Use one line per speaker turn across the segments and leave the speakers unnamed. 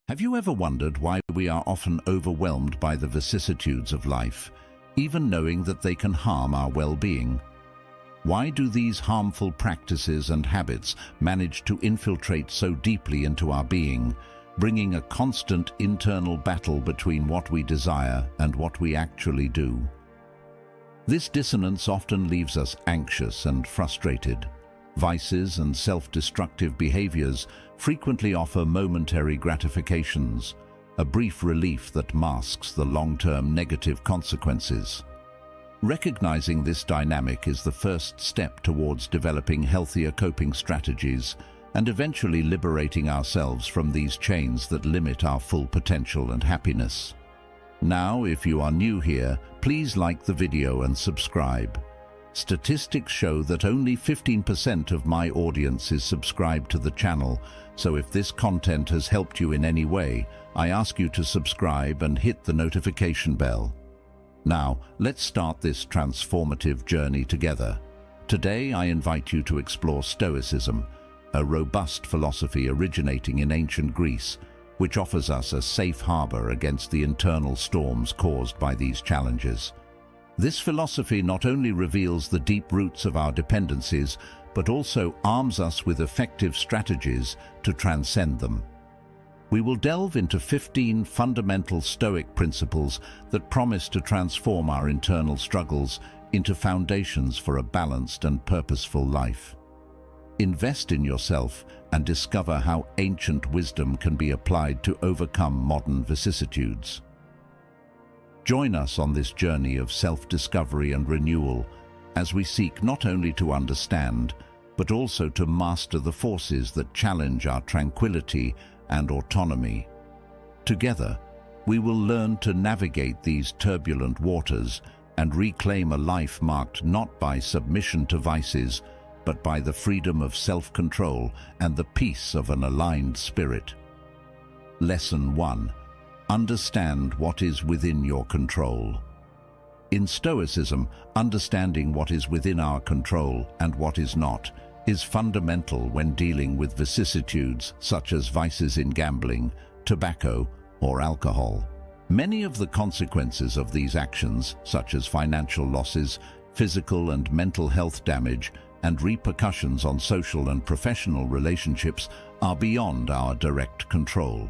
Have you ever wondered why we are often overwhelmed by the vicissitudes of life, even knowing that they can harm our well-being? Why do these harmful practices and habits manage to infiltrate so deeply into our being, bringing a constant internal battle between what we desire and what we actually do? This dissonance often leaves us anxious and frustrated. Vices and self-destructive behaviors frequently offer momentary gratifications, a brief relief that masks the long-term negative consequences. Recognizing this dynamic is the first step towards developing healthier coping strategies and eventually liberating ourselves from these chains that limit our full potential and happiness. Now, if you are new here, please like the video and subscribe. Statistics show that only 15% of my audience is subscribed to the channel, so if this content has helped you in any way, I ask you to subscribe and hit the notification bell. Now, let's start this transformative journey together. Today, I invite you to explore Stoicism, a robust philosophy originating in ancient Greece, which offers us a safe harbor against the internal storms caused by these challenges. This philosophy not only reveals the deep roots of our dependencies, but also arms us with effective strategies to transcend them. We will delve into 15 fundamental Stoic principles that promise to transform our internal struggles into foundations for a balanced and purposeful life. Invest in yourself and discover how ancient wisdom can be applied to overcome modern vicissitudes. Join us on this journey of self-discovery and renewal as we seek not only to understand, but also to master the forces that challenge our tranquility and autonomy. Together, we will learn to navigate these turbulent waters and reclaim a life marked not by submission to vices, but by the freedom of self-control and the peace of an aligned spirit. Lesson 1. Understand what is within your control. In Stoicism, understanding what is within our control and what is not is fundamental when dealing with vicissitudes such as vices in gambling, tobacco, or alcohol. Many of the consequences of these actions, such as financial losses, physical and mental health damage, and repercussions on social and professional relationships, are beyond our direct control.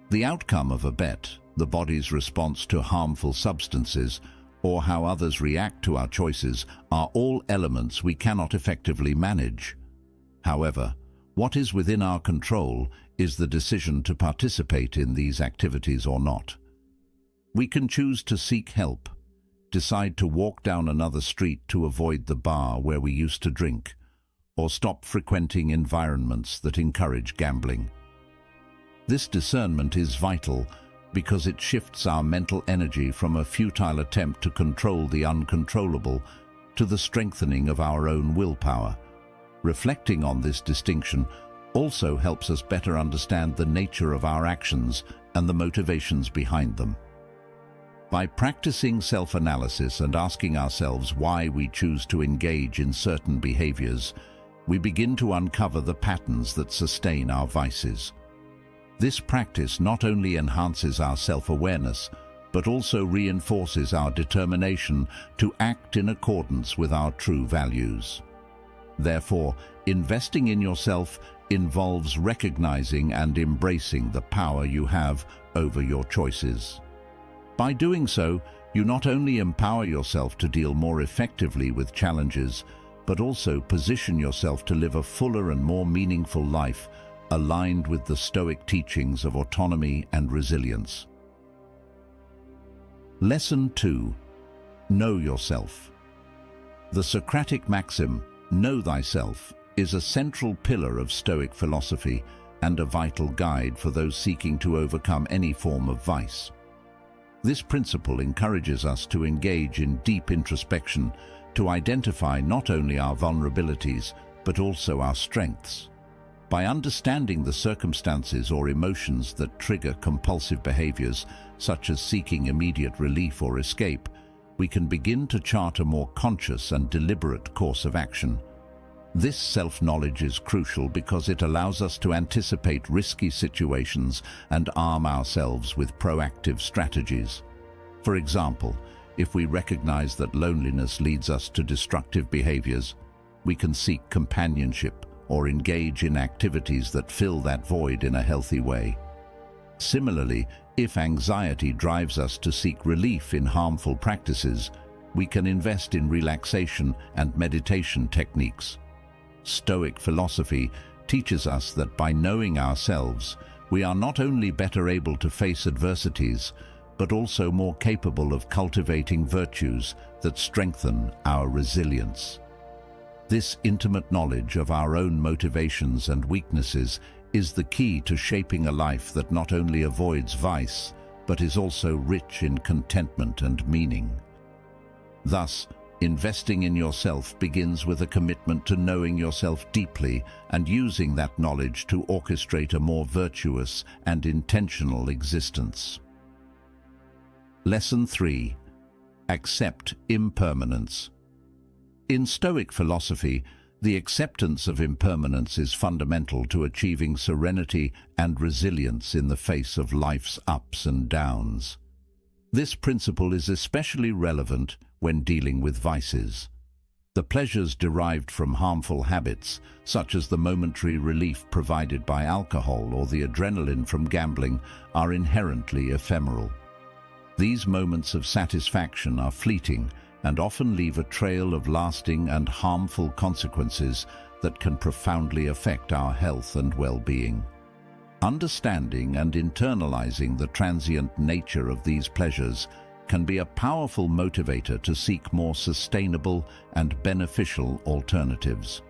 The outcome of a bet, the body's response to harmful substances, or how others react to our choices are all elements we cannot effectively manage. However, what is within our control is the decision to participate in these activities or not. We can choose to seek help, decide to walk down another street to avoid the bar where we used to drink, or stop frequenting environments that encourage gambling. This discernment is vital because it shifts our mental energy from a futile attempt to control the uncontrollable to the strengthening of our own willpower. Reflecting on this distinction also helps us better understand the nature of our actions and the motivations behind them. By practicing self-analysis and asking ourselves why we choose to engage in certain behaviors, we begin to uncover the patterns that sustain our vices. This practice not only enhances our self-awareness, but also reinforces our determination to act in accordance with our true values. Therefore, investing in yourself involves recognizing and embracing the power you have over your choices. By doing so, you not only empower yourself to deal more effectively with challenges, but also position yourself to live a fuller and more meaningful life aligned with the Stoic teachings of autonomy and resilience. Lesson 2. Know yourself. The Socratic maxim, "Know thyself," is a central pillar of Stoic philosophy and a vital guide for those seeking to overcome any form of vice. This principle encourages us to engage in deep introspection, to identify not only our vulnerabilities, but also our strengths. By understanding the circumstances or emotions that trigger compulsive behaviors, such as seeking immediate relief or escape, we can begin to chart a more conscious and deliberate course of action. This self-knowledge is crucial because it allows us to anticipate risky situations and arm ourselves with proactive strategies. For example, if we recognize that loneliness leads us to destructive behaviors, we can seek companionship or engage in activities that fill that void in a healthy way. Similarly, if anxiety drives us to seek relief in harmful practices, we can invest in relaxation and meditation techniques. Stoic philosophy teaches us that by knowing ourselves, we are not only better able to face adversities, but also more capable of cultivating virtues that strengthen our resilience. This intimate knowledge of our own motivations and weaknesses is the key to shaping a life that not only avoids vice, but is also rich in contentment and meaning. Thus, investing in yourself begins with a commitment to knowing yourself deeply and using that knowledge to orchestrate a more virtuous and intentional existence. Lesson 3. Accept impermanence. In Stoic philosophy, the acceptance of impermanence is fundamental to achieving serenity and resilience in the face of life's ups and downs. This principle is especially relevant when dealing with vices. The pleasures derived from harmful habits, such as the momentary relief provided by alcohol or the adrenaline from gambling, are inherently ephemeral. These moments of satisfaction are fleeting and often leave a trail of lasting and harmful consequences that can profoundly affect our health and well-being. Understanding and internalizing the transient nature of these pleasures can be a powerful motivator to seek more sustainable and beneficial alternatives.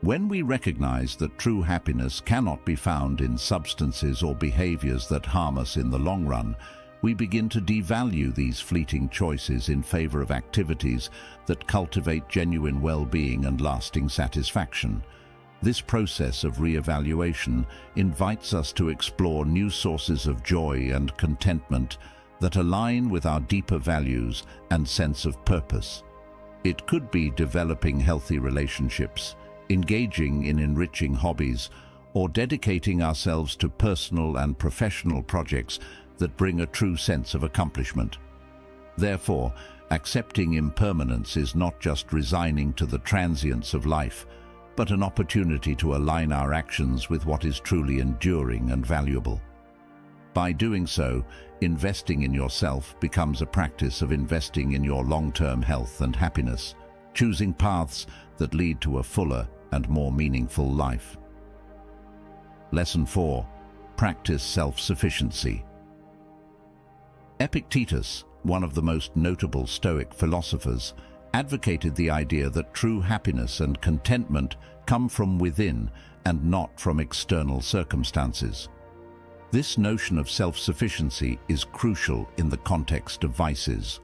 When we recognize that true happiness cannot be found in substances or behaviors that harm us in the long run, we begin to devalue these fleeting choices in favor of activities that cultivate genuine well-being and lasting satisfaction. This process of re-evaluation invites us to explore new sources of joy and contentment that align with our deeper values and sense of purpose. It could be developing healthy relationships, engaging in enriching hobbies, or dedicating ourselves to personal and professional projects that bring a true sense of accomplishment. Therefore, accepting impermanence is not just resigning to the transience of life, but an opportunity to align our actions with what is truly enduring and valuable. By doing so, investing in yourself becomes a practice of investing in your long-term health and happiness, choosing paths that lead to a fuller and more meaningful life. Lesson 4. Practice self-sufficiency. Epictetus, one of the most notable Stoic philosophers, advocated the idea that true happiness and contentment come from within and not from external circumstances. This notion of self-sufficiency is crucial in the context of vices,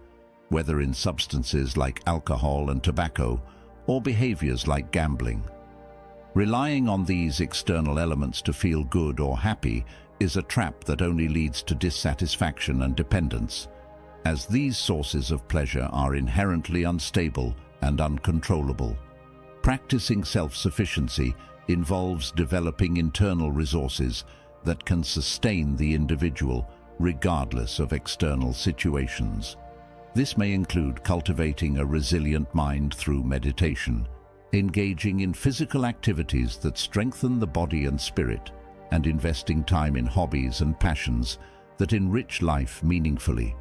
whether in substances like alcohol and tobacco or behaviors like gambling. Relying on these external elements to feel good or happy is a trap that only leads to dissatisfaction and dependence, as these sources of pleasure are inherently unstable and uncontrollable. Practicing self-sufficiency involves developing internal resources that can sustain the individual regardless of external situations. This may include cultivating a resilient mind through meditation, engaging in physical activities that strengthen the body and spirit, and investing time in hobbies and passions that enrich life meaningfully.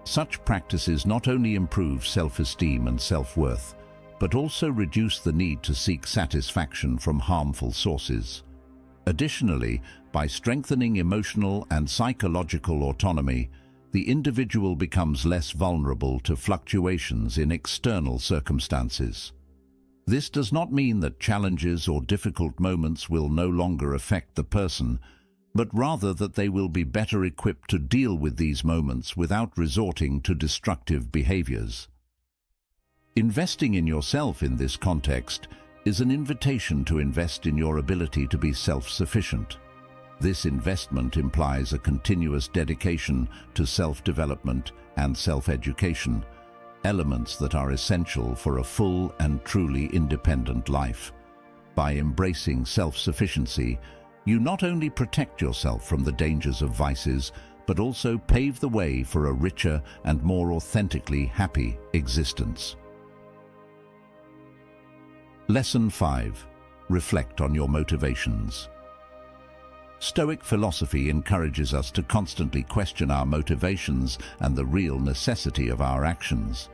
Such practices not only improve self-esteem and self-worth, but also reduce the need to seek satisfaction from harmful sources. Additionally, by strengthening emotional and psychological autonomy, the individual becomes less vulnerable to fluctuations in external circumstances. This does not mean that challenges or difficult moments will no longer affect the person, but rather that they will be better equipped to deal with these moments without resorting to destructive behaviors. Investing in yourself in this context is an invitation to invest in your ability to be self-sufficient. This investment implies a continuous dedication to self-development and self-education, elements that are essential for a full and truly independent life. By embracing self-sufficiency, you not only protect yourself from the dangers of vices, but also pave the way for a richer and more authentically happy existence. Lesson 5. Reflect on your motivations. Stoic philosophy encourages us to constantly question our motivations and the real necessity of our actions.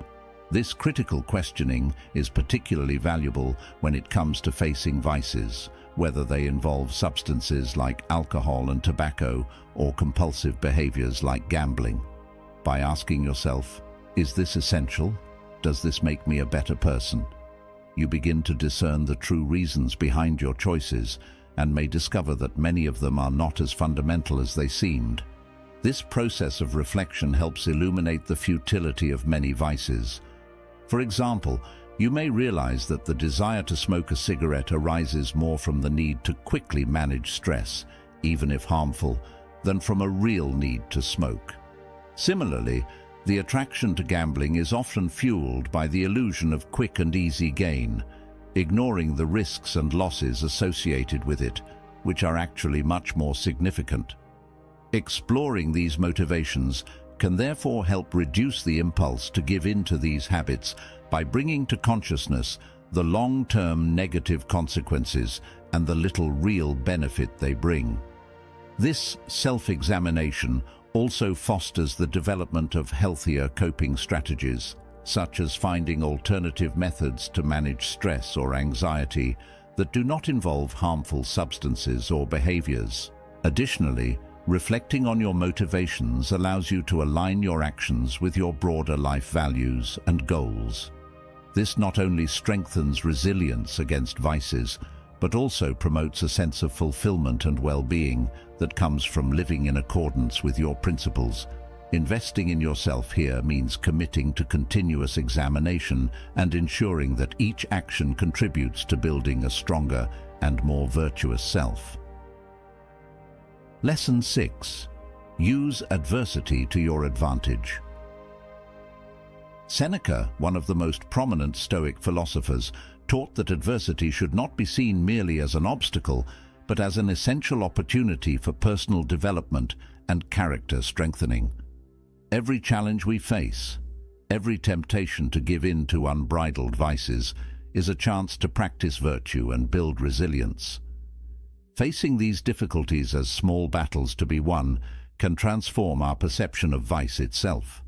This critical questioning is particularly valuable when it comes to facing vices, whether they involve substances like alcohol and tobacco or compulsive behaviors like gambling. By asking yourself, is this essential? Does this make me a better person? You begin to discern the true reasons behind your choices and may discover that many of them are not as fundamental as they seemed. This process of reflection helps illuminate the futility of many vices. For example, you may realize that the desire to smoke a cigarette arises more from the need to quickly manage stress, even if harmful, than from a real need to smoke. Similarly, the attraction to gambling is often fueled by the illusion of quick and easy gain, ignoring the risks and losses associated with it, which are actually much more significant. Exploring these motivations can therefore help reduce the impulse to give in to these habits by bringing to consciousness the long-term negative consequences and the little real benefit they bring. This self-examination also fosters the development of healthier coping strategies, such as finding alternative methods to manage stress or anxiety that do not involve harmful substances or behaviors. Additionally, reflecting on your motivations allows you to align your actions with your broader life values and goals. This not only strengthens resilience against vices, but also promotes a sense of fulfillment and well-being that comes from living in accordance with your principles. Investing in yourself here means committing to continuous examination and ensuring that each action contributes to building a stronger and more virtuous self. Lesson 6. Use adversity to your advantage. Seneca, one of the most prominent Stoic philosophers, taught that adversity should not be seen merely as an obstacle, but as an essential opportunity for personal development and character strengthening. Every challenge we face, every temptation to give in to unbridled vices, is a chance to practice virtue and build resilience. Facing these difficulties as small battles to be won can transform our perception of vice itself.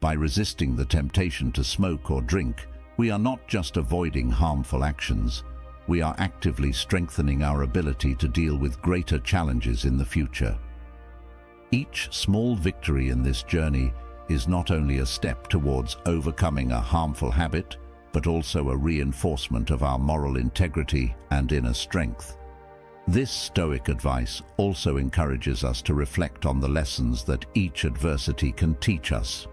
By resisting the temptation to smoke or drink, we are not just avoiding harmful actions, we are actively strengthening our ability to deal with greater challenges in the future. Each small victory in this journey is not only a step towards overcoming a harmful habit, but also a reinforcement of our moral integrity and inner strength. This Stoic advice also encourages us to reflect on the lessons that each adversity can teach us.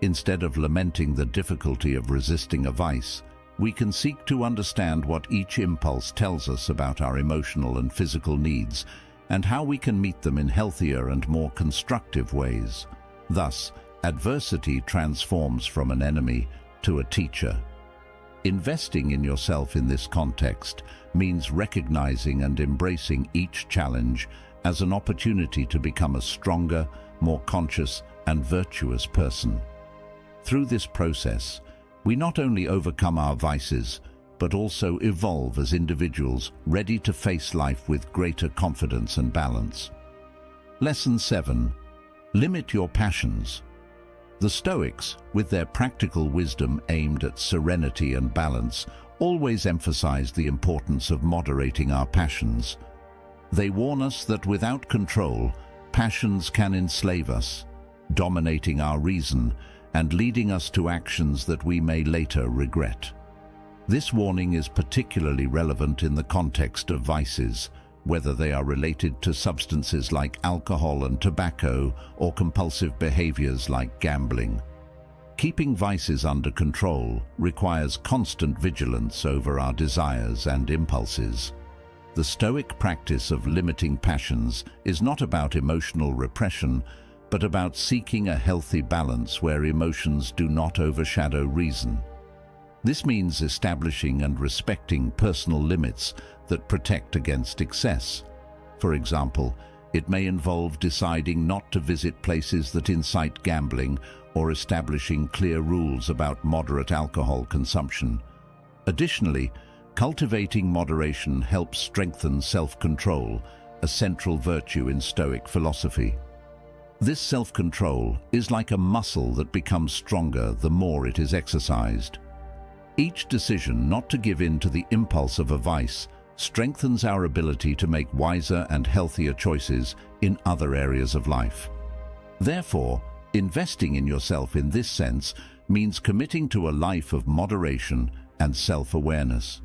Instead of lamenting the difficulty of resisting a vice, we can seek to understand what each impulse tells us about our emotional and physical needs and how we can meet them in healthier and more constructive ways. Thus, adversity transforms from an enemy to a teacher. Investing in yourself in this context means recognizing and embracing each challenge as an opportunity to become a stronger, more conscious and virtuous person. Through this process, we not only overcome our vices, but also evolve as individuals ready to face life with greater confidence and balance. Lesson 7. Limit your passions. The Stoics, with their practical wisdom aimed at serenity and balance, always emphasized the importance of moderating our passions. They warn us that without control, passions can enslave us, dominating our reason and leading us to actions that we may later regret. This warning is particularly relevant in the context of vices, whether they are related to substances like alcohol and tobacco or compulsive behaviors like gambling. Keeping vices under control requires constant vigilance over our desires and impulses. The Stoic practice of limiting passions is not about emotional repression, but about seeking a healthy balance where emotions do not overshadow reason. This means establishing and respecting personal limits that protect against excess. For example, it may involve deciding not to visit places that incite gambling or establishing clear rules about moderate alcohol consumption. Additionally, cultivating moderation helps strengthen self-control, a central virtue in Stoic philosophy. This self-control is like a muscle that becomes stronger the more it is exercised. Each decision not to give in to the impulse of a vice strengthens our ability to make wiser and healthier choices in other areas of life. Therefore, investing in yourself in this sense means committing to a life of moderation and self-awareness.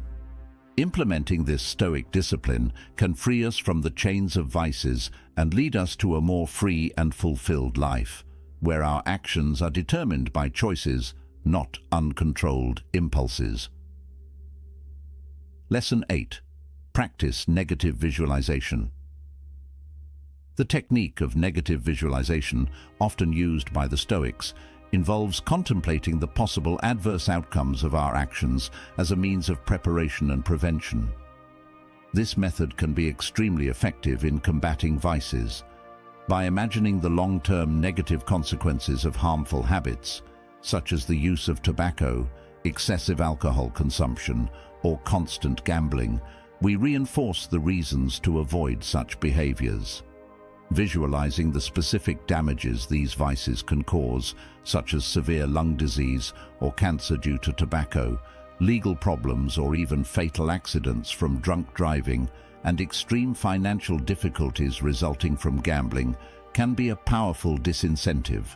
Implementing this Stoic discipline can free us from the chains of vices and lead us to a more free and fulfilled life, where our actions are determined by choices, not uncontrolled impulses. Lesson 8. Practice negative visualization. The technique of negative visualization, often used by the Stoics, involves contemplating the possible adverse outcomes of our actions as a means of preparation and prevention. This method can be extremely effective in combating vices. By imagining the long-term negative consequences of harmful habits, such as the use of tobacco, excessive alcohol consumption, or constant gambling, we reinforce the reasons to avoid such behaviors. Visualizing the specific damages these vices can cause, such as severe lung disease or cancer due to tobacco, legal problems or even fatal accidents from drunk driving, and extreme financial difficulties resulting from gambling, can be a powerful disincentive.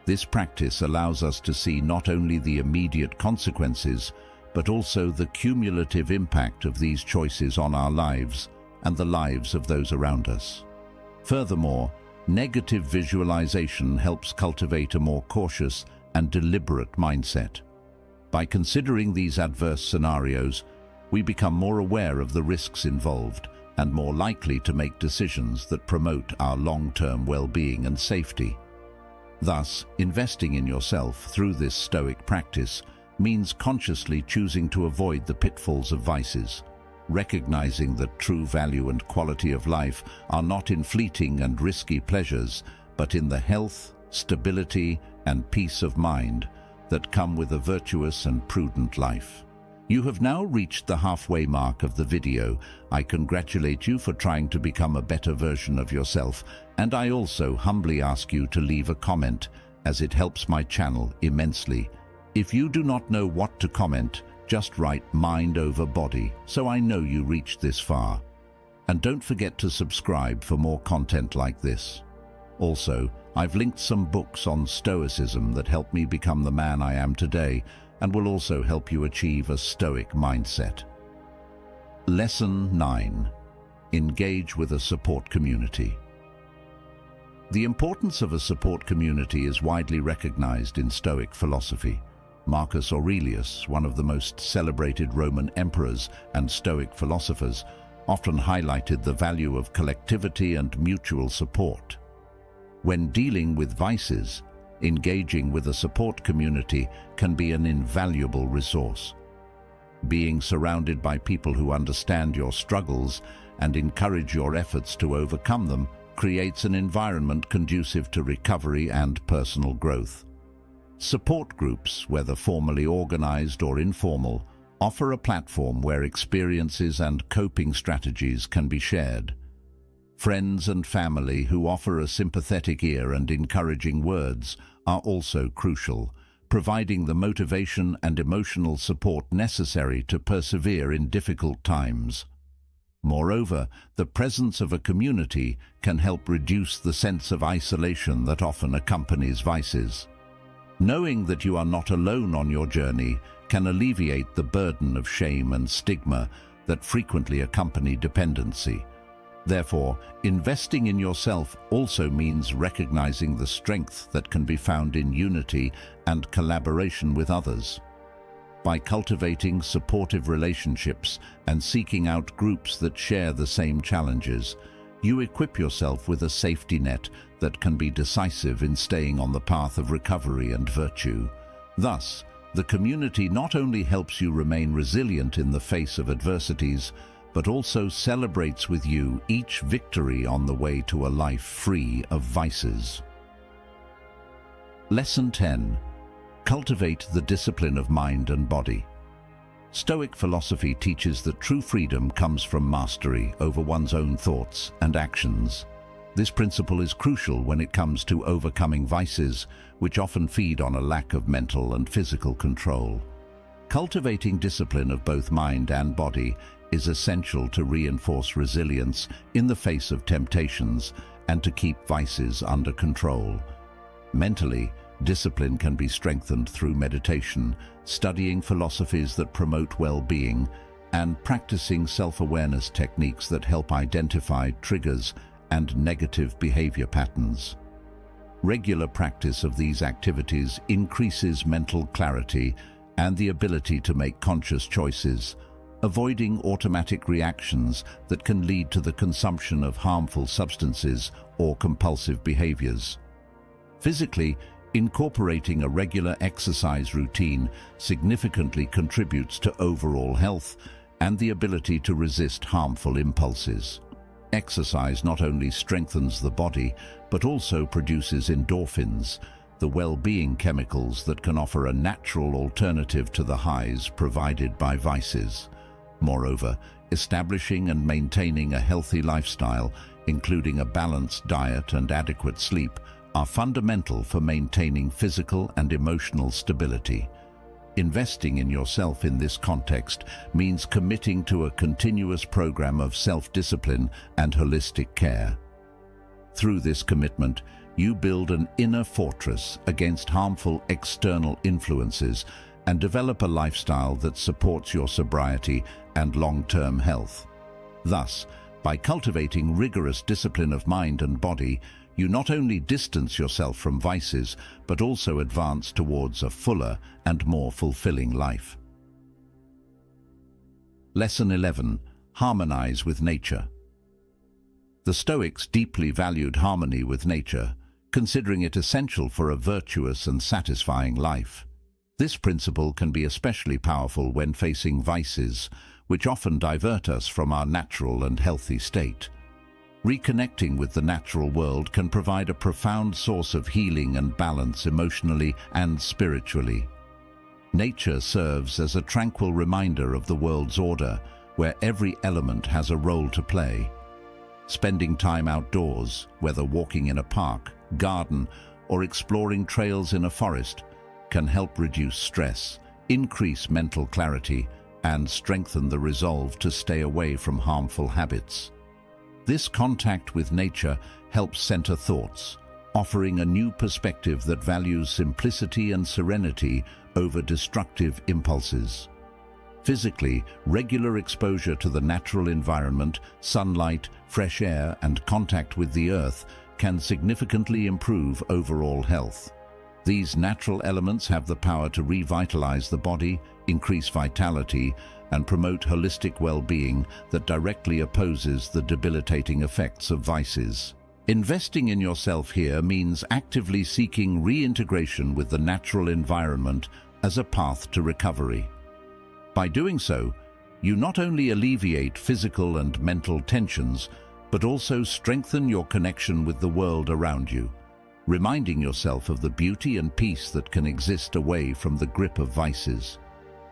This practice allows us to see not only the immediate consequences, but also the cumulative impact of these choices on our lives and the lives of those around us. Furthermore, negative visualization helps cultivate a more cautious and deliberate mindset. By considering these adverse scenarios, we become more aware of the risks involved and more likely to make decisions that promote our long-term well-being and safety. Thus, investing in yourself through this Stoic practice means consciously choosing to avoid the pitfalls of vices, recognizing that true value and quality of life are not in fleeting and risky pleasures, but in the health, stability, and peace of mind that come with a virtuous and prudent life. You have now reached the halfway mark of the video. I congratulate you for trying to become a better version of yourself, and I also humbly ask you to leave a comment, as it helps my channel immensely. If you do not know what to comment, just write mind over body, so I know you reached this far. And don't forget to subscribe for more content like this. Also, I've linked some books on Stoicism that helped me become the man I am today, and will also help you achieve a Stoic mindset. Lesson 9. Engage with a support community. The importance of a support community is widely recognized in Stoic philosophy. Marcus Aurelius, one of the most celebrated Roman emperors and Stoic philosophers, often highlighted the value of collectivity and mutual support. When dealing with vices, engaging with a support community can be an invaluable resource. Being surrounded by people who understand your struggles and encourage your efforts to overcome them creates an environment conducive to recovery and personal growth. Support groups, whether formally organized or informal, offer a platform where experiences and coping strategies can be shared. Friends and family who offer a sympathetic ear and encouraging words are also crucial, providing the motivation and emotional support necessary to persevere in difficult times. Moreover, the presence of a community can help reduce the sense of isolation that often accompanies vices. Knowing that you are not alone on your journey can alleviate the burden of shame and stigma that frequently accompany dependency. Therefore, investing in yourself also means recognizing the strength that can be found in unity and collaboration with others. By cultivating supportive relationships and seeking out groups that share the same challenges, You equip yourself with a safety net that can be decisive in staying on the path of recovery and virtue. Thus, the community not only helps you remain resilient in the face of adversities, but also celebrates with you each victory on the way to a life free of vices. Lesson 10. Cultivate the discipline of mind and body. Stoic philosophy teaches that true freedom comes from mastery over one's own thoughts and actions. This principle is crucial when it comes to overcoming vices, which often feed on a lack of mental and physical control. Cultivating discipline of both mind and body is essential to reinforce resilience in the face of temptations and to keep vices under control. Mentally, discipline can be strengthened through meditation, studying philosophies that promote well-being, and practicing self-awareness techniques that help identify triggers and negative behavior patterns. Regular practice of these activities increases mental clarity and the ability to make conscious choices, avoiding automatic reactions that can lead to the consumption of harmful substances or compulsive behaviors. Physically, incorporating a regular exercise routine significantly contributes to overall health and the ability to resist harmful impulses. Exercise not only strengthens the body, but also produces endorphins, the well-being chemicals that can offer a natural alternative to the highs provided by vices. Moreover, establishing and maintaining a healthy lifestyle, including a balanced diet and adequate sleep, are fundamental for maintaining physical and emotional stability. Investing in yourself in this context means committing to a continuous program of self-discipline and holistic care. Through this commitment, you build an inner fortress against harmful external influences and develop a lifestyle that supports your sobriety and long-term health. Thus, by cultivating rigorous discipline of mind and body, you not only distance yourself from vices, but also advance towards a fuller and more fulfilling life. Lesson 11. Harmonize with nature. The Stoics deeply valued harmony with nature, considering it essential for a virtuous and satisfying life. This principle can be especially powerful when facing vices, which often divert us from our natural and healthy state. Reconnecting with the natural world can provide a profound source of healing and balance emotionally and spiritually. Nature serves as a tranquil reminder of the world's order, where every element has a role to play. Spending time outdoors, whether walking in a park, garden, or exploring trails in a forest, can help reduce stress, increase mental clarity, and strengthen the resolve to stay away from harmful habits. This contact with nature helps center thoughts, offering a new perspective that values simplicity and serenity over destructive impulses. Physically, regular exposure to the natural environment, sunlight, fresh air, and contact with the earth can significantly improve overall health. These natural elements have the power to revitalize the body, increase vitality, and promote holistic well-being that directly opposes the debilitating effects of vices. Investing in yourself here means actively seeking reintegration with the natural environment as a path to recovery. By doing so, you not only alleviate physical and mental tensions, but also strengthen your connection with the world around you, reminding yourself of the beauty and peace that can exist away from the grip of vices.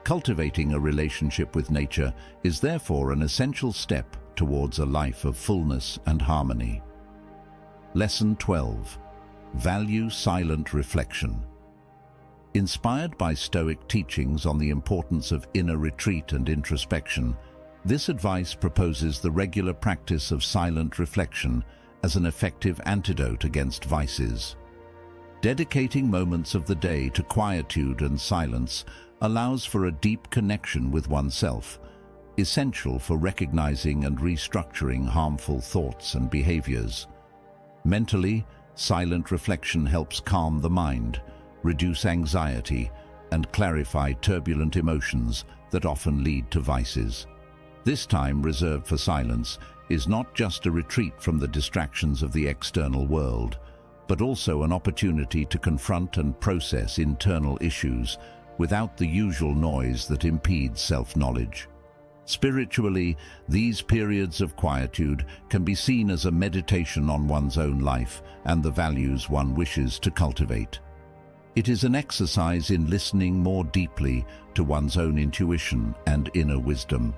Cultivating a relationship with nature is therefore an essential step towards a life of fullness and harmony. Lesson 12. Value silent reflection. Inspired by Stoic teachings on the importance of inner retreat and introspection, this advice proposes the regular practice of silent reflection as an effective antidote against vices. Dedicating moments of the day to quietude and silence allows for a deep connection with oneself, essential for recognizing and restructuring harmful thoughts and behaviors. Mentally, silent reflection helps calm the mind, reduce anxiety, and clarify turbulent emotions that often lead to vices. This time reserved for silence is not just a retreat from the distractions of the external world, but also an opportunity to confront and process internal issues without the usual noise that impedes self-knowledge. Spiritually, these periods of quietude can be seen as a meditation on one's own life and the values one wishes to cultivate. It is an exercise in listening more deeply to one's own intuition and inner wisdom,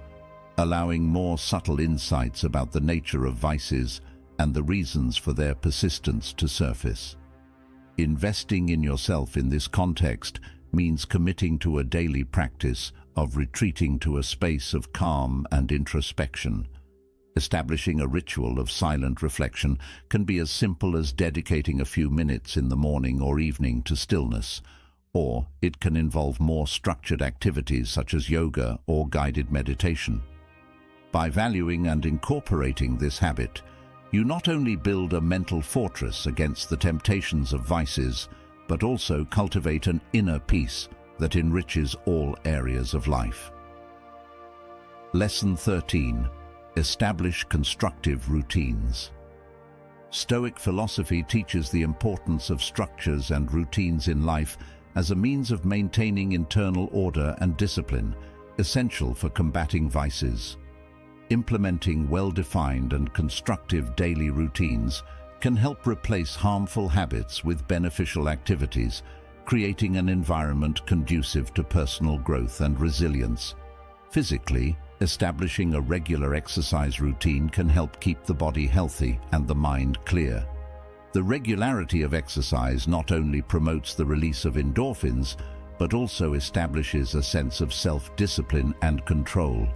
allowing more subtle insights about the nature of vices and the reasons for their persistence to surface. Investing in yourself in this context means committing to a daily practice of retreating to a space of calm and introspection. Establishing a ritual of silent reflection can be as simple as dedicating a few minutes in the morning or evening to stillness, or it can involve more structured activities such as yoga or guided meditation. By valuing and incorporating this habit, you not only build a mental fortress against the temptations of vices, but also cultivate an inner peace that enriches all areas of life. Lesson 13. Establish constructive routines. Stoic philosophy teaches the importance of structures and routines in life as a means of maintaining internal order and discipline, essential for combating vices. Implementing well-defined and constructive daily routines can help replace harmful habits with beneficial activities, creating an environment conducive to personal growth and resilience. Physically, establishing a regular exercise routine can help keep the body healthy and the mind clear. The regularity of exercise not only promotes the release of endorphins, but also establishes a sense of self-discipline and control.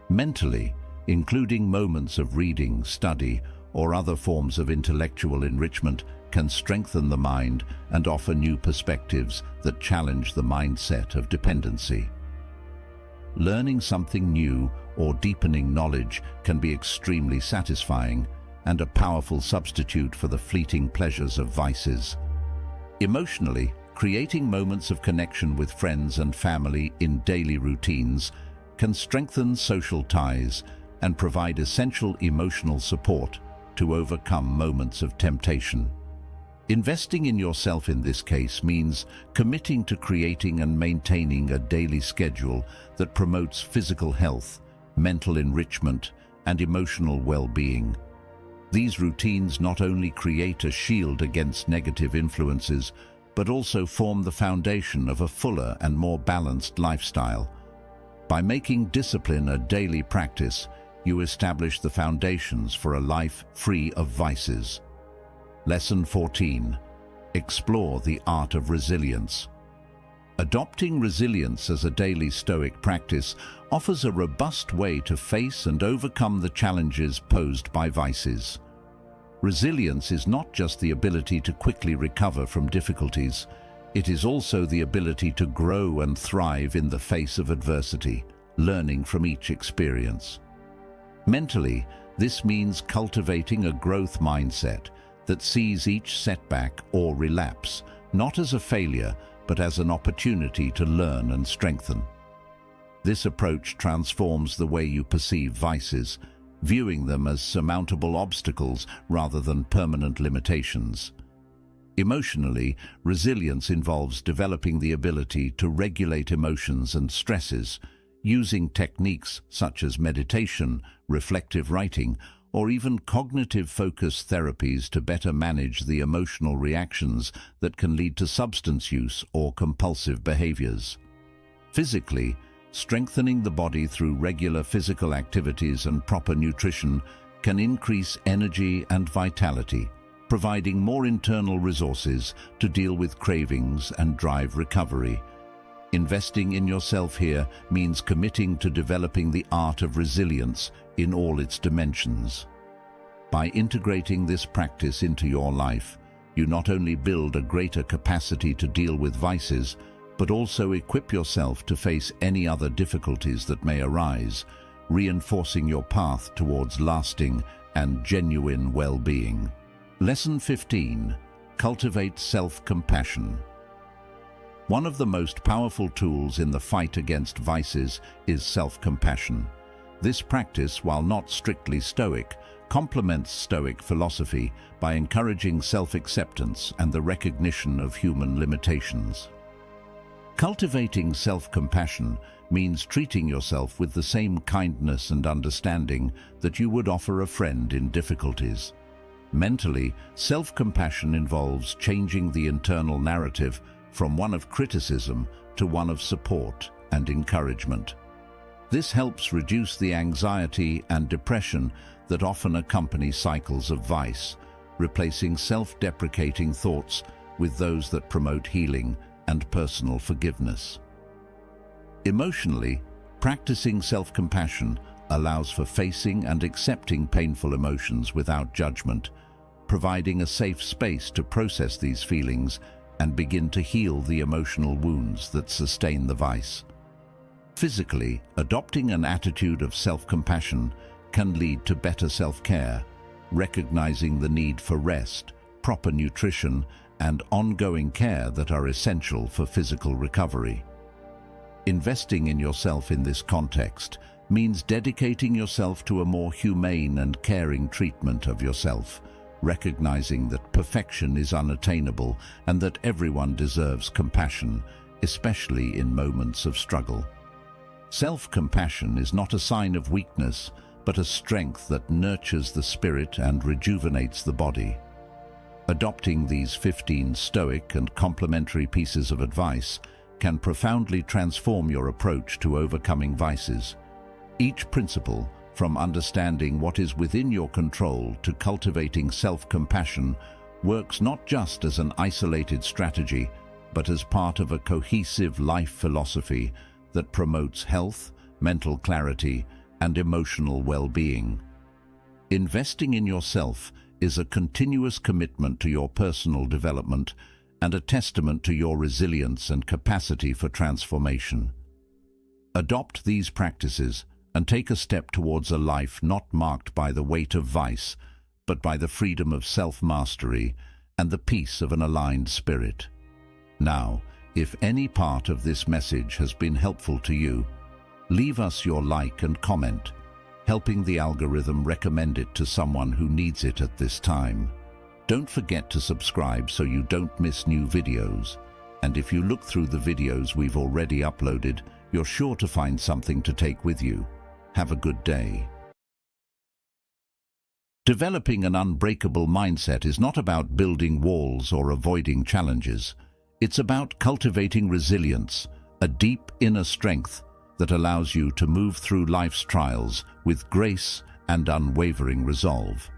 Mentally, including moments of reading, study, or other forms of intellectual enrichment can strengthen the mind and offer new perspectives that challenge the mindset of dependency. Learning something new or deepening knowledge can be extremely satisfying and a powerful substitute for the fleeting pleasures of vices. Emotionally, creating moments of connection with friends and family in daily routines can strengthen social ties and provide essential emotional support to overcome moments of temptation. Investing in yourself in this case means committing to creating and maintaining a daily schedule that promotes physical health, mental enrichment, and emotional well-being. These routines not only create a shield against negative influences, but also form the foundation of a fuller and more balanced lifestyle. By making discipline a daily practice, you establish the foundations for a life free of vices. Lesson 14. Explore the art of resilience. Adopting resilience as a daily Stoic practice offers a robust way to face and overcome the challenges posed by vices. Resilience is not just the ability to quickly recover from difficulties, it is also the ability to grow and thrive in the face of adversity, learning from each experience. Mentally, this means cultivating a growth mindset that sees each setback or relapse not as a failure, but as an opportunity to learn and strengthen. This approach transforms the way you perceive vices, viewing them as surmountable obstacles rather than permanent limitations. Emotionally, resilience involves developing the ability to regulate emotions and stresses, using techniques such as meditation, reflective writing, or even cognitive-focused therapies to better manage the emotional reactions that can lead to substance use or compulsive behaviors. Physically, strengthening the body through regular physical activities and proper nutrition can increase energy and vitality, providing more internal resources to deal with cravings and drive recovery. Investing in yourself here means committing to developing the art of resilience in all its dimensions. By integrating this practice into your life, you not only build a greater capacity to deal with vices, but also equip yourself to face any other difficulties that may arise, reinforcing your path towards lasting and genuine well-being. Lesson 15. Cultivate self-compassion. One of the most powerful tools in the fight against vices is self-compassion. This practice, while not strictly Stoic, complements Stoic philosophy by encouraging self-acceptance and the recognition of human limitations. Cultivating self-compassion means treating yourself with the same kindness and understanding that you would offer a friend in difficulties. Mentally, self-compassion involves changing the internal narrative from one of criticism to one of support and encouragement. This helps reduce the anxiety and depression that often accompany cycles of vice, replacing self-deprecating thoughts with those that promote healing and personal forgiveness. Emotionally, practicing self-compassion allows for facing and accepting painful emotions without judgment, providing a safe space to process these feelings and begin to heal the emotional wounds that sustain the vice. Physically, adopting an attitude of self-compassion can lead to better self-care, recognizing the need for rest, proper nutrition, and ongoing care that are essential for physical recovery. Investing in yourself in this context means dedicating yourself to a more humane and caring treatment of yourself, recognizing that perfection is unattainable and that everyone deserves compassion, especially in moments of struggle. Self-compassion is not a sign of weakness, but a strength that nurtures the spirit and rejuvenates the body. Adopting these 15 Stoic and complementary pieces of advice can profoundly transform your approach to overcoming vices. Each principle, from understanding what is within your control to cultivating self-compassion, works not just as an isolated strategy, but as part of a cohesive life philosophy that promotes health, mental clarity, and emotional well-being. Investing in yourself is a continuous commitment to your personal development and a testament to your resilience and capacity for transformation. Adopt these practices and take a step towards a life not marked by the weight of vice, but by the freedom of self-mastery and the peace of an aligned spirit. Now, if any part of this message has been helpful to you, leave us your like and comment, helping the algorithm recommend it to someone who needs it at this time. Don't forget to subscribe so you don't miss new videos. And if you look through the videos we've already uploaded, you're sure to find something to take with you. Have a good day. Developing an unbreakable mindset is not about building walls or avoiding challenges. It's about cultivating resilience, a deep inner strength that allows you to move through life's trials with grace and unwavering resolve.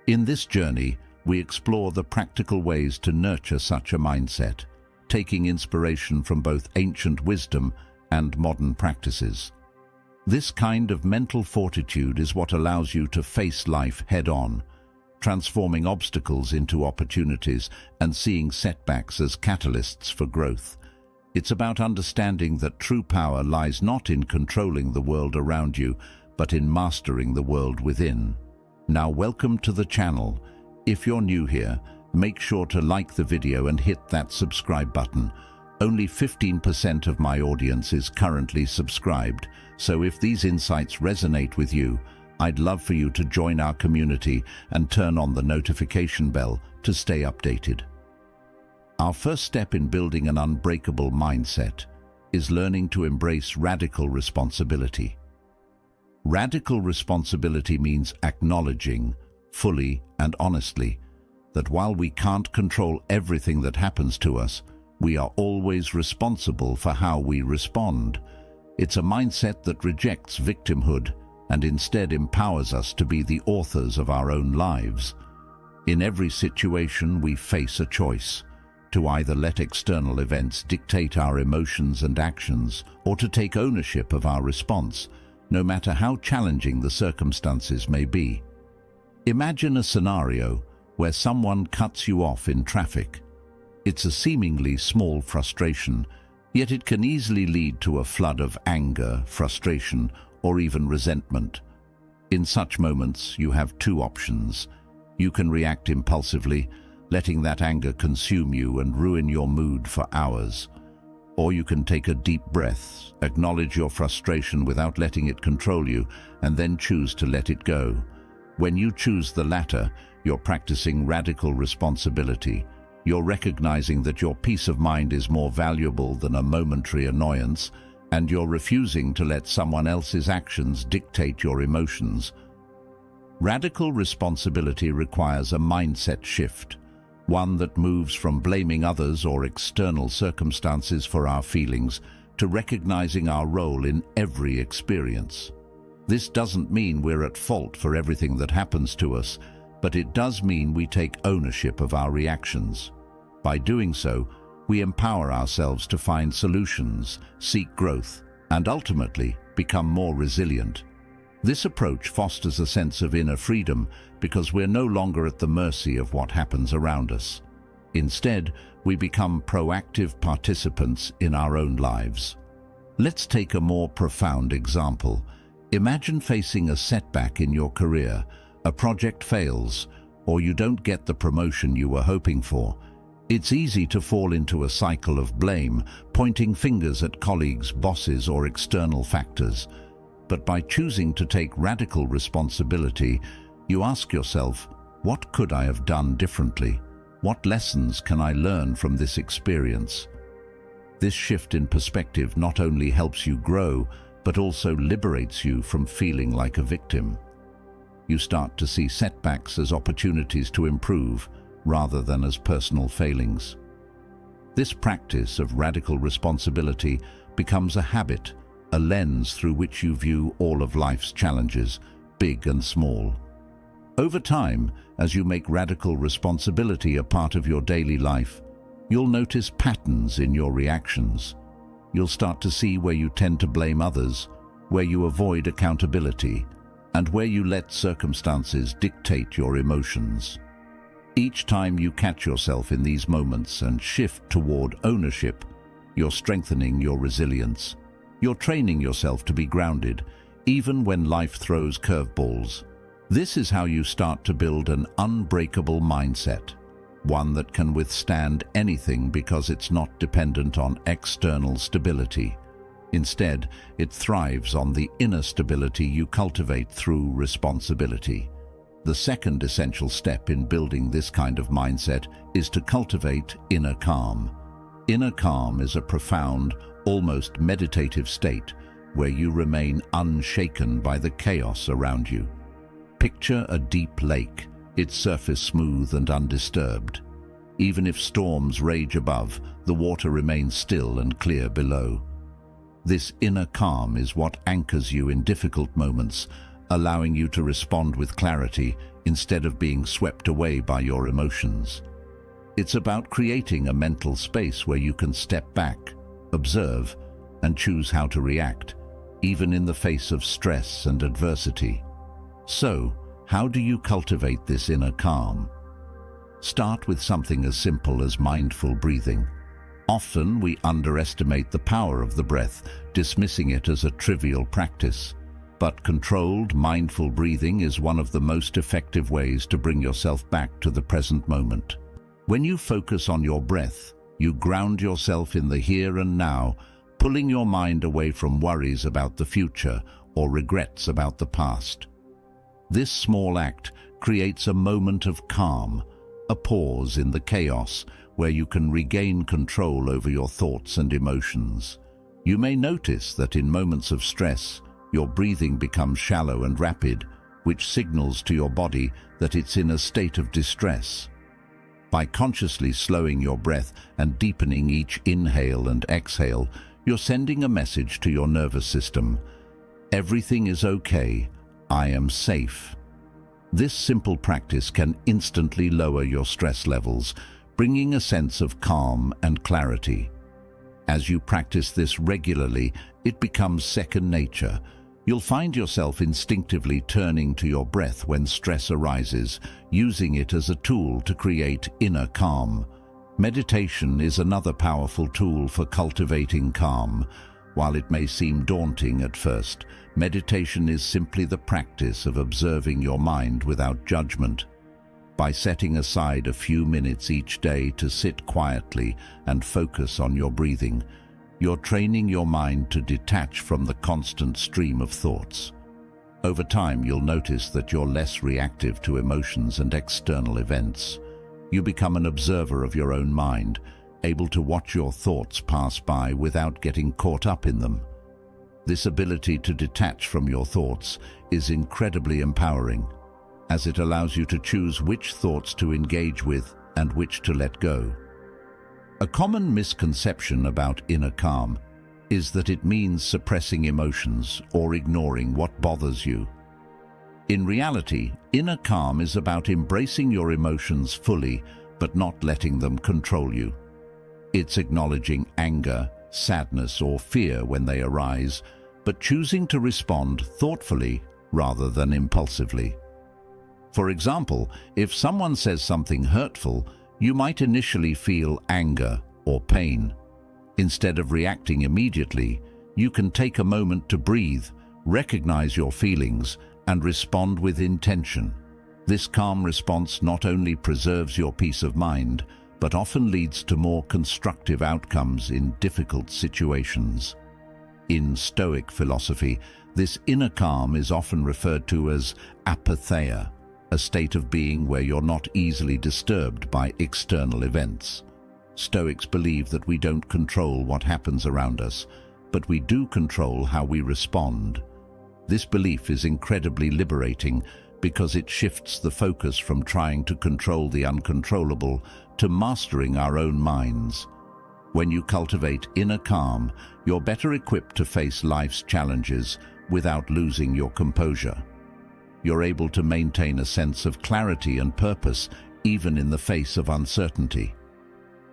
In this journey, we explore the practical ways to nurture such a mindset, taking inspiration from both ancient wisdom and modern practices. This kind of mental fortitude is what allows you to face life head-on, transforming obstacles into opportunities and seeing setbacks as catalysts for growth. It's about understanding that true power lies not in controlling the world around you, but in mastering the world within. Now, welcome to the channel. If you're new here, make sure to like the video and hit that subscribe button. Only 15% of my audience is currently subscribed, so if these insights resonate with you, I'd love for you to join our community and turn on the notification bell to stay updated. Our first step in building an unbreakable mindset is learning to embrace radical responsibility. Radical responsibility means acknowledging, fully and honestly, that while we can't control everything that happens to us, we are always responsible for how we respond. It's a mindset that rejects victimhood and instead empowers us to be the authors of our own lives. In every situation, we face a choice: to either let external events dictate our emotions and actions, or to take ownership of our response, no matter how challenging the circumstances may be. Imagine a scenario where someone cuts you off in traffic. It's a seemingly small frustration, yet it can easily lead to a flood of anger, frustration, or even resentment. In such moments, you have two options. You can react impulsively, letting that anger consume you and ruin your mood for hours. Or you can take a deep breath, acknowledge your frustration without letting it control you, and then choose to let it go. When you choose the latter, you're practicing radical responsibility. You're recognizing that your peace of mind is more valuable than a momentary annoyance, and you're refusing to let someone else's actions dictate your emotions. Radical responsibility requires a mindset shift, one that moves from blaming others or external circumstances for our feelings to recognizing our role in every experience. This doesn't mean we're at fault for everything that happens to us, but it does mean we take ownership of our reactions. By doing so, we empower ourselves to find solutions, seek growth, and ultimately become more resilient. This approach fosters a sense of inner freedom because we're no longer at the mercy of what happens around us. Instead, we become proactive participants in our own lives. Let's take a more profound example. Imagine facing a setback in your career, a project fails, or you don't get the promotion you were hoping for. It's easy to fall into a cycle of blame, pointing fingers at colleagues, bosses, or external factors. But by choosing to take radical responsibility, you ask yourself, what could I have done differently? What lessons can I learn from this experience? This shift in perspective not only helps you grow, but also liberates you from feeling like a victim. You start to see setbacks as opportunities to improve, rather than as personal failings. This practice of radical responsibility becomes a habit, a lens through which you view all of life's challenges, big and small. Over time, as you make radical responsibility a part of your daily life, you'll notice patterns in your reactions. You'll start to see where you tend to blame others, where you avoid accountability, and where you let circumstances dictate your emotions. Each time you catch yourself in these moments and shift toward ownership, you're strengthening your resilience. You're training yourself to be grounded, even when life throws curveballs. This is how you start to build an unbreakable mindset, one that can withstand anything because it's not dependent on external stability. Instead, it thrives on the inner stability you cultivate through responsibility. The second essential step in building this kind of mindset is to cultivate inner calm. Inner calm is a profound, almost meditative state where you remain unshaken by the chaos around you. Picture a deep lake, its surface smooth and undisturbed. Even if storms rage above, the water remains still and clear below. This inner calm is what anchors you in difficult moments, allowing you to respond with clarity instead of being swept away by your emotions. It's about creating a mental space where you can step back, observe, and choose how to react, even in the face of stress and adversity. So, how do you cultivate this inner calm? Start with something as simple as mindful breathing. Often we underestimate the power of the breath, dismissing it as a trivial practice. But controlled, mindful breathing is one of the most effective ways to bring yourself back to the present moment. When you focus on your breath, you ground yourself in the here and now, pulling your mind away from worries about the future or regrets about the past. This small act creates a moment of calm, a pause in the chaos where you can regain control over your thoughts and emotions. You may notice that in moments of stress, your breathing becomes shallow and rapid, which signals to your body that it's in a state of distress. By consciously slowing your breath and deepening each inhale and exhale, you're sending a message to your nervous system. Everything is okay. I am safe. This simple practice can instantly lower your stress levels, bringing a sense of calm and clarity. As you practice this regularly, it becomes second nature. You'll find yourself instinctively turning to your breath when stress arises, using it as a tool to create inner calm. Meditation is another powerful tool for cultivating calm. While it may seem daunting at first, meditation is simply the practice of observing your mind without judgment. By setting aside a few minutes each day to sit quietly and focus on your breathing, You're training your mind to detach from the constant stream of thoughts. Over time, you'll notice that you're less reactive to emotions and external events. You become an observer of your own mind, able to watch your thoughts pass by without getting caught up in them. This ability to detach from your thoughts is incredibly empowering, as it allows you to choose which thoughts to engage with and which to let go. A common misconception about inner calm is that it means suppressing emotions or ignoring what bothers you. In reality, inner calm is about embracing your emotions fully, but not letting them control you. It's acknowledging anger, sadness, or fear when they arise, but choosing to respond thoughtfully rather than impulsively. For example, if someone says something hurtful, you might initially feel anger or pain. Instead of reacting immediately, you can take a moment to breathe, recognize your feelings, and respond with intention. This calm response not only preserves your peace of mind, but often leads to more constructive outcomes in difficult situations. In Stoic philosophy, this inner calm is often referred to as apatheia, a state of being where you're not easily disturbed by external events. Stoics believe that we don't control what happens around us, but we do control how we respond. This belief is incredibly liberating because it shifts the focus from trying to control the uncontrollable to mastering our own minds. When you cultivate inner calm, you're better equipped to face life's challenges without losing your composure. You're able to maintain a sense of clarity and purpose even in the face of uncertainty.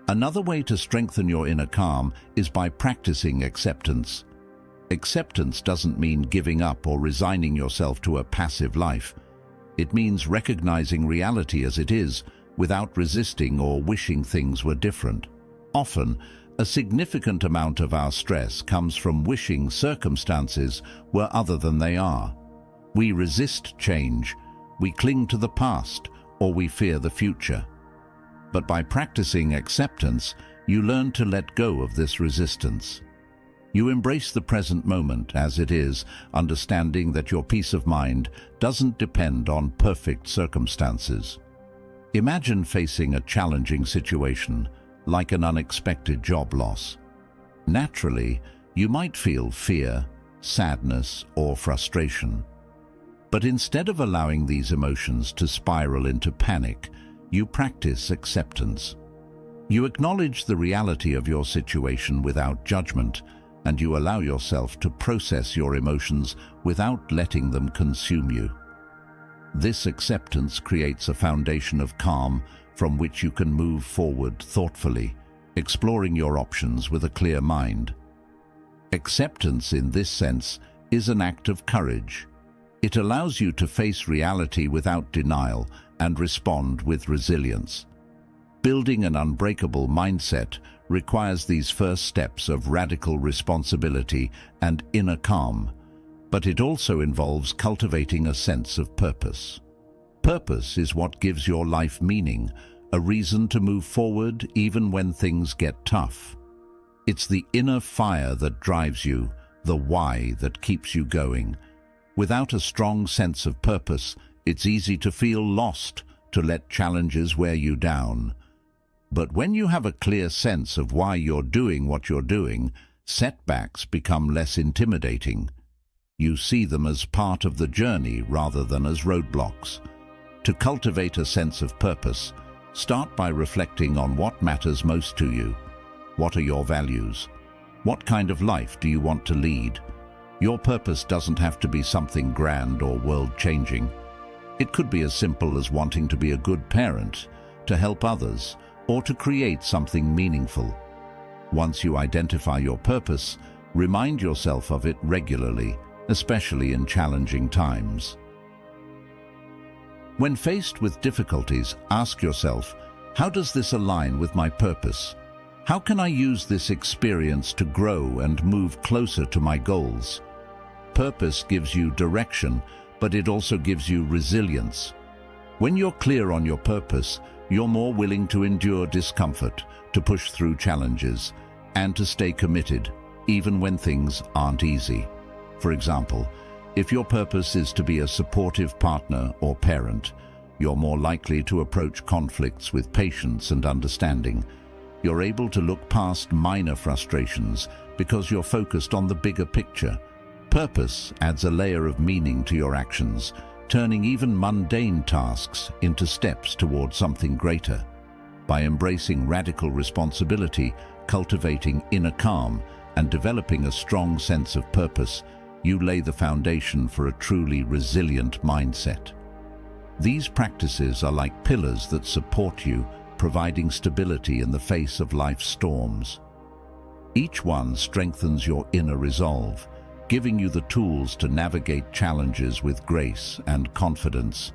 Another way to strengthen your inner calm is by practicing acceptance. Acceptance doesn't mean giving up or resigning yourself to a passive life. It means recognizing reality as it is, without resisting or wishing things were different. Often, a significant amount of our stress comes from wishing circumstances were other than they are. We resist change, we cling to the past, or we fear the future. But by practicing acceptance, you learn to let go of this resistance. You embrace the present moment as it is, understanding that your peace of mind doesn't depend on perfect circumstances. Imagine facing a challenging situation, like an unexpected job loss. Naturally, you might feel fear, sadness, or frustration. But instead of allowing these emotions to spiral into panic, you practice acceptance. You acknowledge the reality of your situation without judgment, and you allow yourself to process your emotions without letting them consume you. This acceptance creates a foundation of calm from which you can move forward thoughtfully, exploring your options with a clear mind. Acceptance, in this sense, is an act of courage. It allows you to face reality without denial and respond with resilience. Building an unbreakable mindset requires these first steps of radical responsibility and inner calm, but it also involves cultivating a sense of purpose. Purpose is what gives your life meaning, a reason to move forward even when things get tough. It's the inner fire that drives you, the why that keeps you going. Without a strong sense of purpose, it's easy to feel lost, to let challenges wear you down. But when you have a clear sense of why you're doing what you're doing, setbacks become less intimidating. You see them as part of the journey rather than as roadblocks. To cultivate a sense of purpose, start by reflecting on what matters most to you. What are your values? What kind of life do you want to lead? Your purpose doesn't have to be something grand or world-changing. It could be as simple as wanting to be a good parent, to help others, or to create something meaningful. Once you identify your purpose, remind yourself of it regularly, especially in challenging times. When faced with difficulties, ask yourself, how does this align with my purpose? How can I use this experience to grow and move closer to my goals? Purpose gives you direction, but it also gives you resilience. When you're clear on your purpose, you're more willing to endure discomfort, to push through challenges, and to stay committed, even when things aren't easy. For example, if your purpose is to be a supportive partner or parent, you're more likely to approach conflicts with patience and understanding. You're able to look past minor frustrations because you're focused on the bigger picture. Purpose adds a layer of meaning to your actions, turning even mundane tasks into steps toward something greater. By embracing radical responsibility, cultivating inner calm, and developing a strong sense of purpose, you lay the foundation for a truly resilient mindset. These practices are like pillars that support you, providing stability in the face of life's storms. Each one strengthens your inner resolve, giving you the tools to navigate challenges with grace and confidence.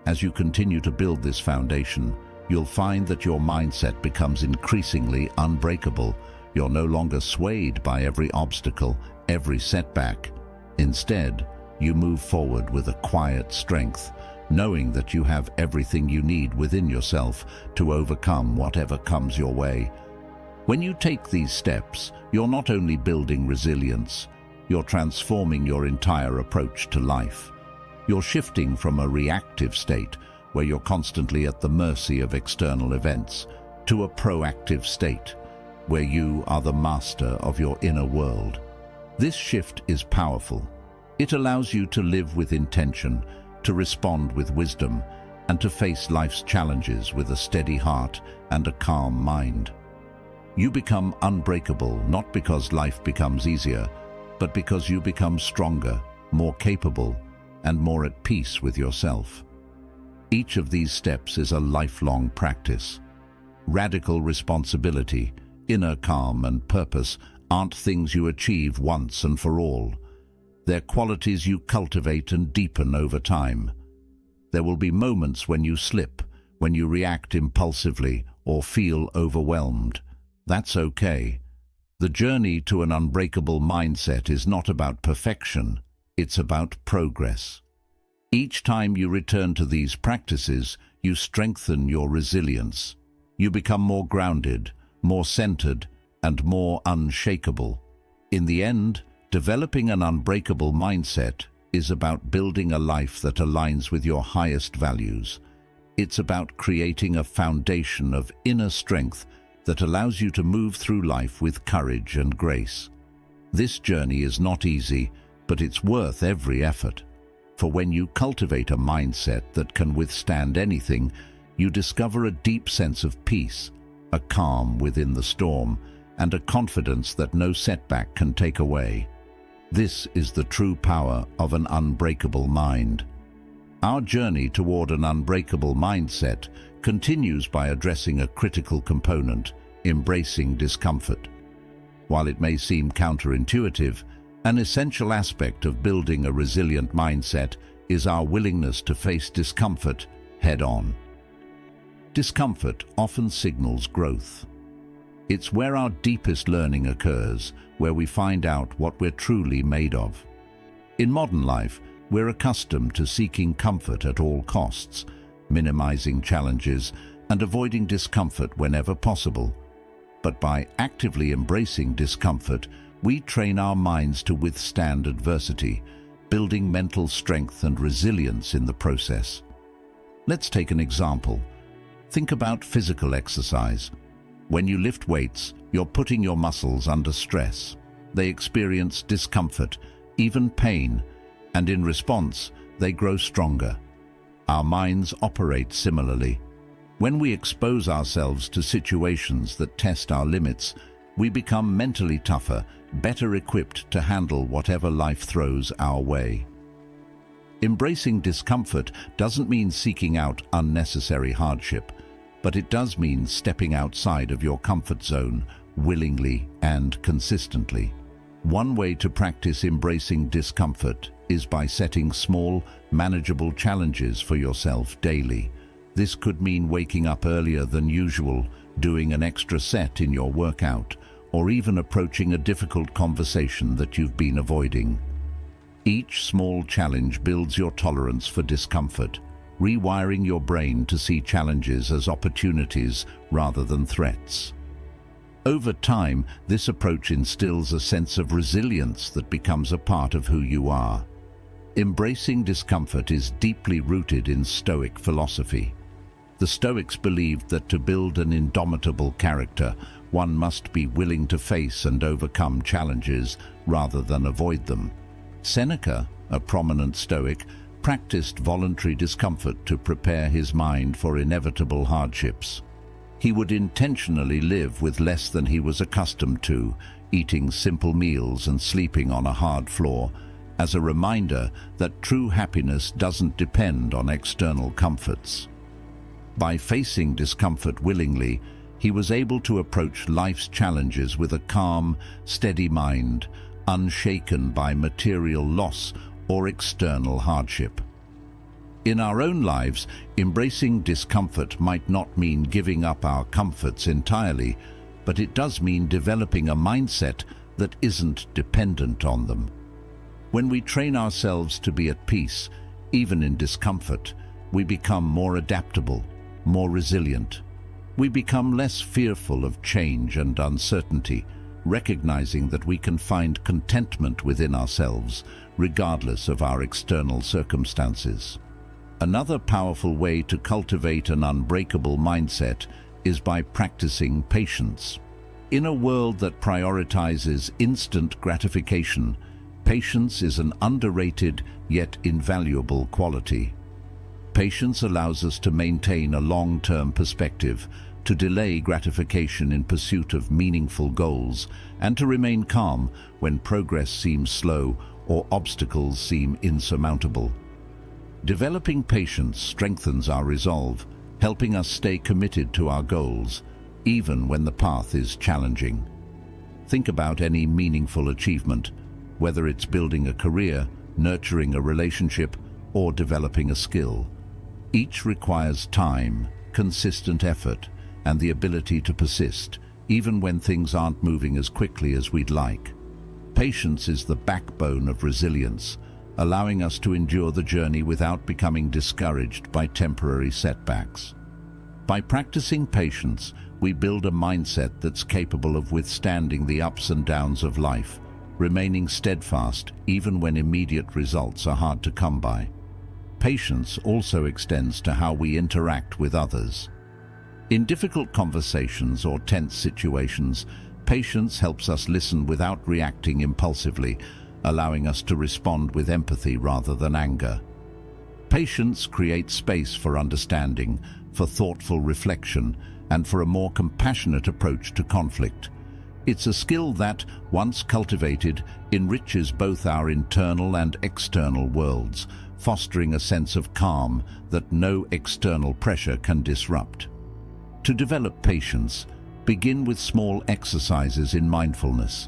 As you continue to build this foundation, you'll find that your mindset becomes increasingly unbreakable. You're no longer swayed by every obstacle, every setback. Instead, you move forward with a quiet strength, knowing that you have everything you need within yourself to overcome whatever comes your way. When you take these steps, you're not only building resilience, you're transforming your entire approach to life. You're shifting from a reactive state, where you're constantly at the mercy of external events, to a proactive state, where you are the master of your inner world. This shift is powerful. It allows you to live with intention, to respond with wisdom, and to face life's challenges with a steady heart and a calm mind. You become unbreakable not because life becomes easier, but because you become stronger, more capable, and more at peace with yourself. Each of these steps is a lifelong practice. Radical responsibility, inner calm, and purpose aren't things you achieve once and for all. They're qualities you cultivate and deepen over time. There will be moments when you slip, when you react impulsively or feel overwhelmed. That's okay. The journey to an unbreakable mindset is not about perfection, it's about progress. Each time you return to these practices, you strengthen your resilience. You become more grounded, more centered, and more unshakable. In the end, developing an unbreakable mindset is about building a life that aligns with your highest values. It's about creating a foundation of inner strength that allows you to move through life with courage and grace. This journey is not easy, but it's worth every effort. For when you cultivate a mindset that can withstand anything, you discover a deep sense of peace, a calm within the storm, and a confidence that no setback can take away. This is the true power of an unbreakable mind. Our journey toward an unbreakable mindset continues by addressing a critical component, embracing discomfort. While it may seem counterintuitive, an essential aspect of building a resilient mindset is our willingness to face discomfort head-on. Discomfort often signals growth. It's where our deepest learning occurs, where we find out what we're truly made of. In modern life, we're accustomed to seeking comfort at all costs, minimizing challenges and avoiding discomfort whenever possible. But by actively embracing discomfort, we train our minds to withstand adversity, building mental strength and resilience in the process. Let's take an example. Think about physical exercise. When you lift weights, you're putting your muscles under stress. They experience discomfort, even pain, and in response, they grow stronger. Our minds operate similarly. When we expose ourselves to situations that test our limits, we become mentally tougher, better equipped to handle whatever life throws our way. Embracing discomfort doesn't mean seeking out unnecessary hardship, but it does mean stepping outside of your comfort zone willingly and consistently. One way to practice embracing discomfort is by setting small, manageable challenges for yourself daily. This could mean waking up earlier than usual, doing an extra set in your workout, or even approaching a difficult conversation that you've been avoiding. Each small challenge builds your tolerance for discomfort, rewiring your brain to see challenges as opportunities rather than threats. Over time, this approach instills a sense of resilience that becomes a part of who you are. Embracing discomfort is deeply rooted in Stoic philosophy. The Stoics believed that to build an indomitable character, one must be willing to face and overcome challenges rather than avoid them. Seneca, a prominent Stoic, practiced voluntary discomfort to prepare his mind for inevitable hardships. He would intentionally live with less than he was accustomed to, eating simple meals and sleeping on a hard floor, as a reminder that true happiness doesn't depend on external comforts. By facing discomfort willingly, he was able to approach life's challenges with a calm, steady mind, unshaken by material loss or external hardship. In our own lives, embracing discomfort might not mean giving up our comforts entirely, but it does mean developing a mindset that isn't dependent on them. When we train ourselves to be at peace, even in discomfort, we become more adaptable, more resilient. We become less fearful of change and uncertainty, recognizing that we can find contentment within ourselves, regardless of our external circumstances. Another powerful way to cultivate an unbreakable mindset is by practicing patience. In a world that prioritizes instant gratification, patience is an underrated yet invaluable quality. Patience allows us to maintain a long-term perspective, to delay gratification in pursuit of meaningful goals, and to remain calm when progress seems slow or obstacles seem insurmountable. Developing patience strengthens our resolve, helping us stay committed to our goals, even when the path is challenging. Think about any meaningful achievement, whether it's building a career, nurturing a relationship, or developing a skill. Each requires time, consistent effort, and the ability to persist, even when things aren't moving as quickly as we'd like. Patience is the backbone of resilience, allowing us to endure the journey without becoming discouraged by temporary setbacks. By practicing patience, we build a mindset that's capable of withstanding the ups and downs of life, remaining steadfast even when immediate results are hard to come by. Patience also extends to how we interact with others. In difficult conversations or tense situations, patience helps us listen without reacting impulsively, allowing us to respond with empathy rather than anger. Patience creates space for understanding, for thoughtful reflection, and for a more compassionate approach to conflict. It's a skill that, once cultivated, enriches both our internal and external worlds, fostering a sense of calm that no external pressure can disrupt. To develop patience, begin with small exercises in mindfulness.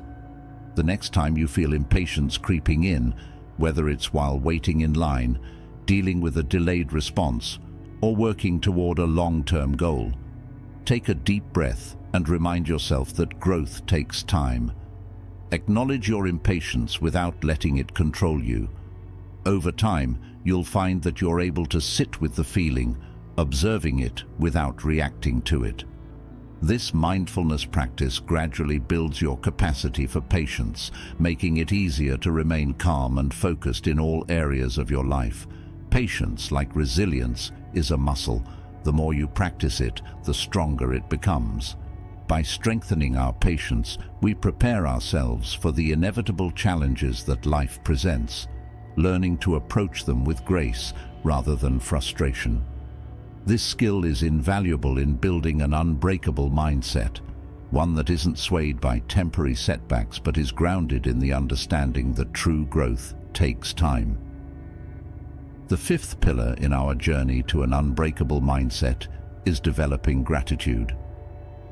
The next time you feel impatience creeping in, whether it's while waiting in line, dealing with a delayed response, or working toward a long-term goal, take a deep breath and remind yourself that growth takes time. Acknowledge your impatience without letting it control you. Over time, you'll find that you're able to sit with the feeling, observing it without reacting to it. This mindfulness practice gradually builds your capacity for patience, making it easier to remain calm and focused in all areas of your life. Patience, like resilience, is a muscle. The more you practice it, the stronger it becomes. By strengthening our patience, we prepare ourselves for the inevitable challenges that life presents, learning to approach them with grace rather than frustration. This skill is invaluable in building an unbreakable mindset, one that isn't swayed by temporary setbacks but is grounded in the understanding that true growth takes time. The fifth pillar in our journey to an unbreakable mindset is developing gratitude.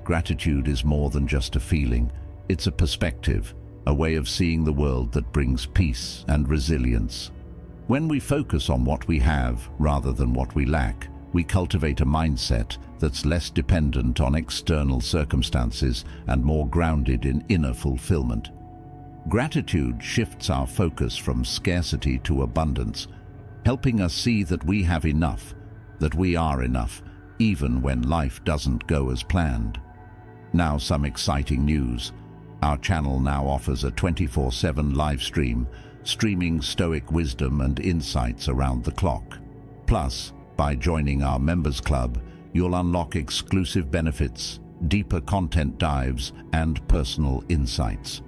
Gratitude is more than just a feeling, it's a perspective, a way of seeing the world that brings peace and resilience. When we focus on what we have rather than what we lack, we cultivate a mindset that's less dependent on external circumstances and more grounded in inner fulfillment. Gratitude shifts our focus from scarcity to abundance, helping us see that we have enough, that we are enough, even when life doesn't go as planned. Now some exciting news. Our channel now offers a 24/7 live stream, streaming Stoic wisdom and insights around the clock. Plus, by joining our members club, you'll unlock exclusive benefits, deeper content dives, and personal insights.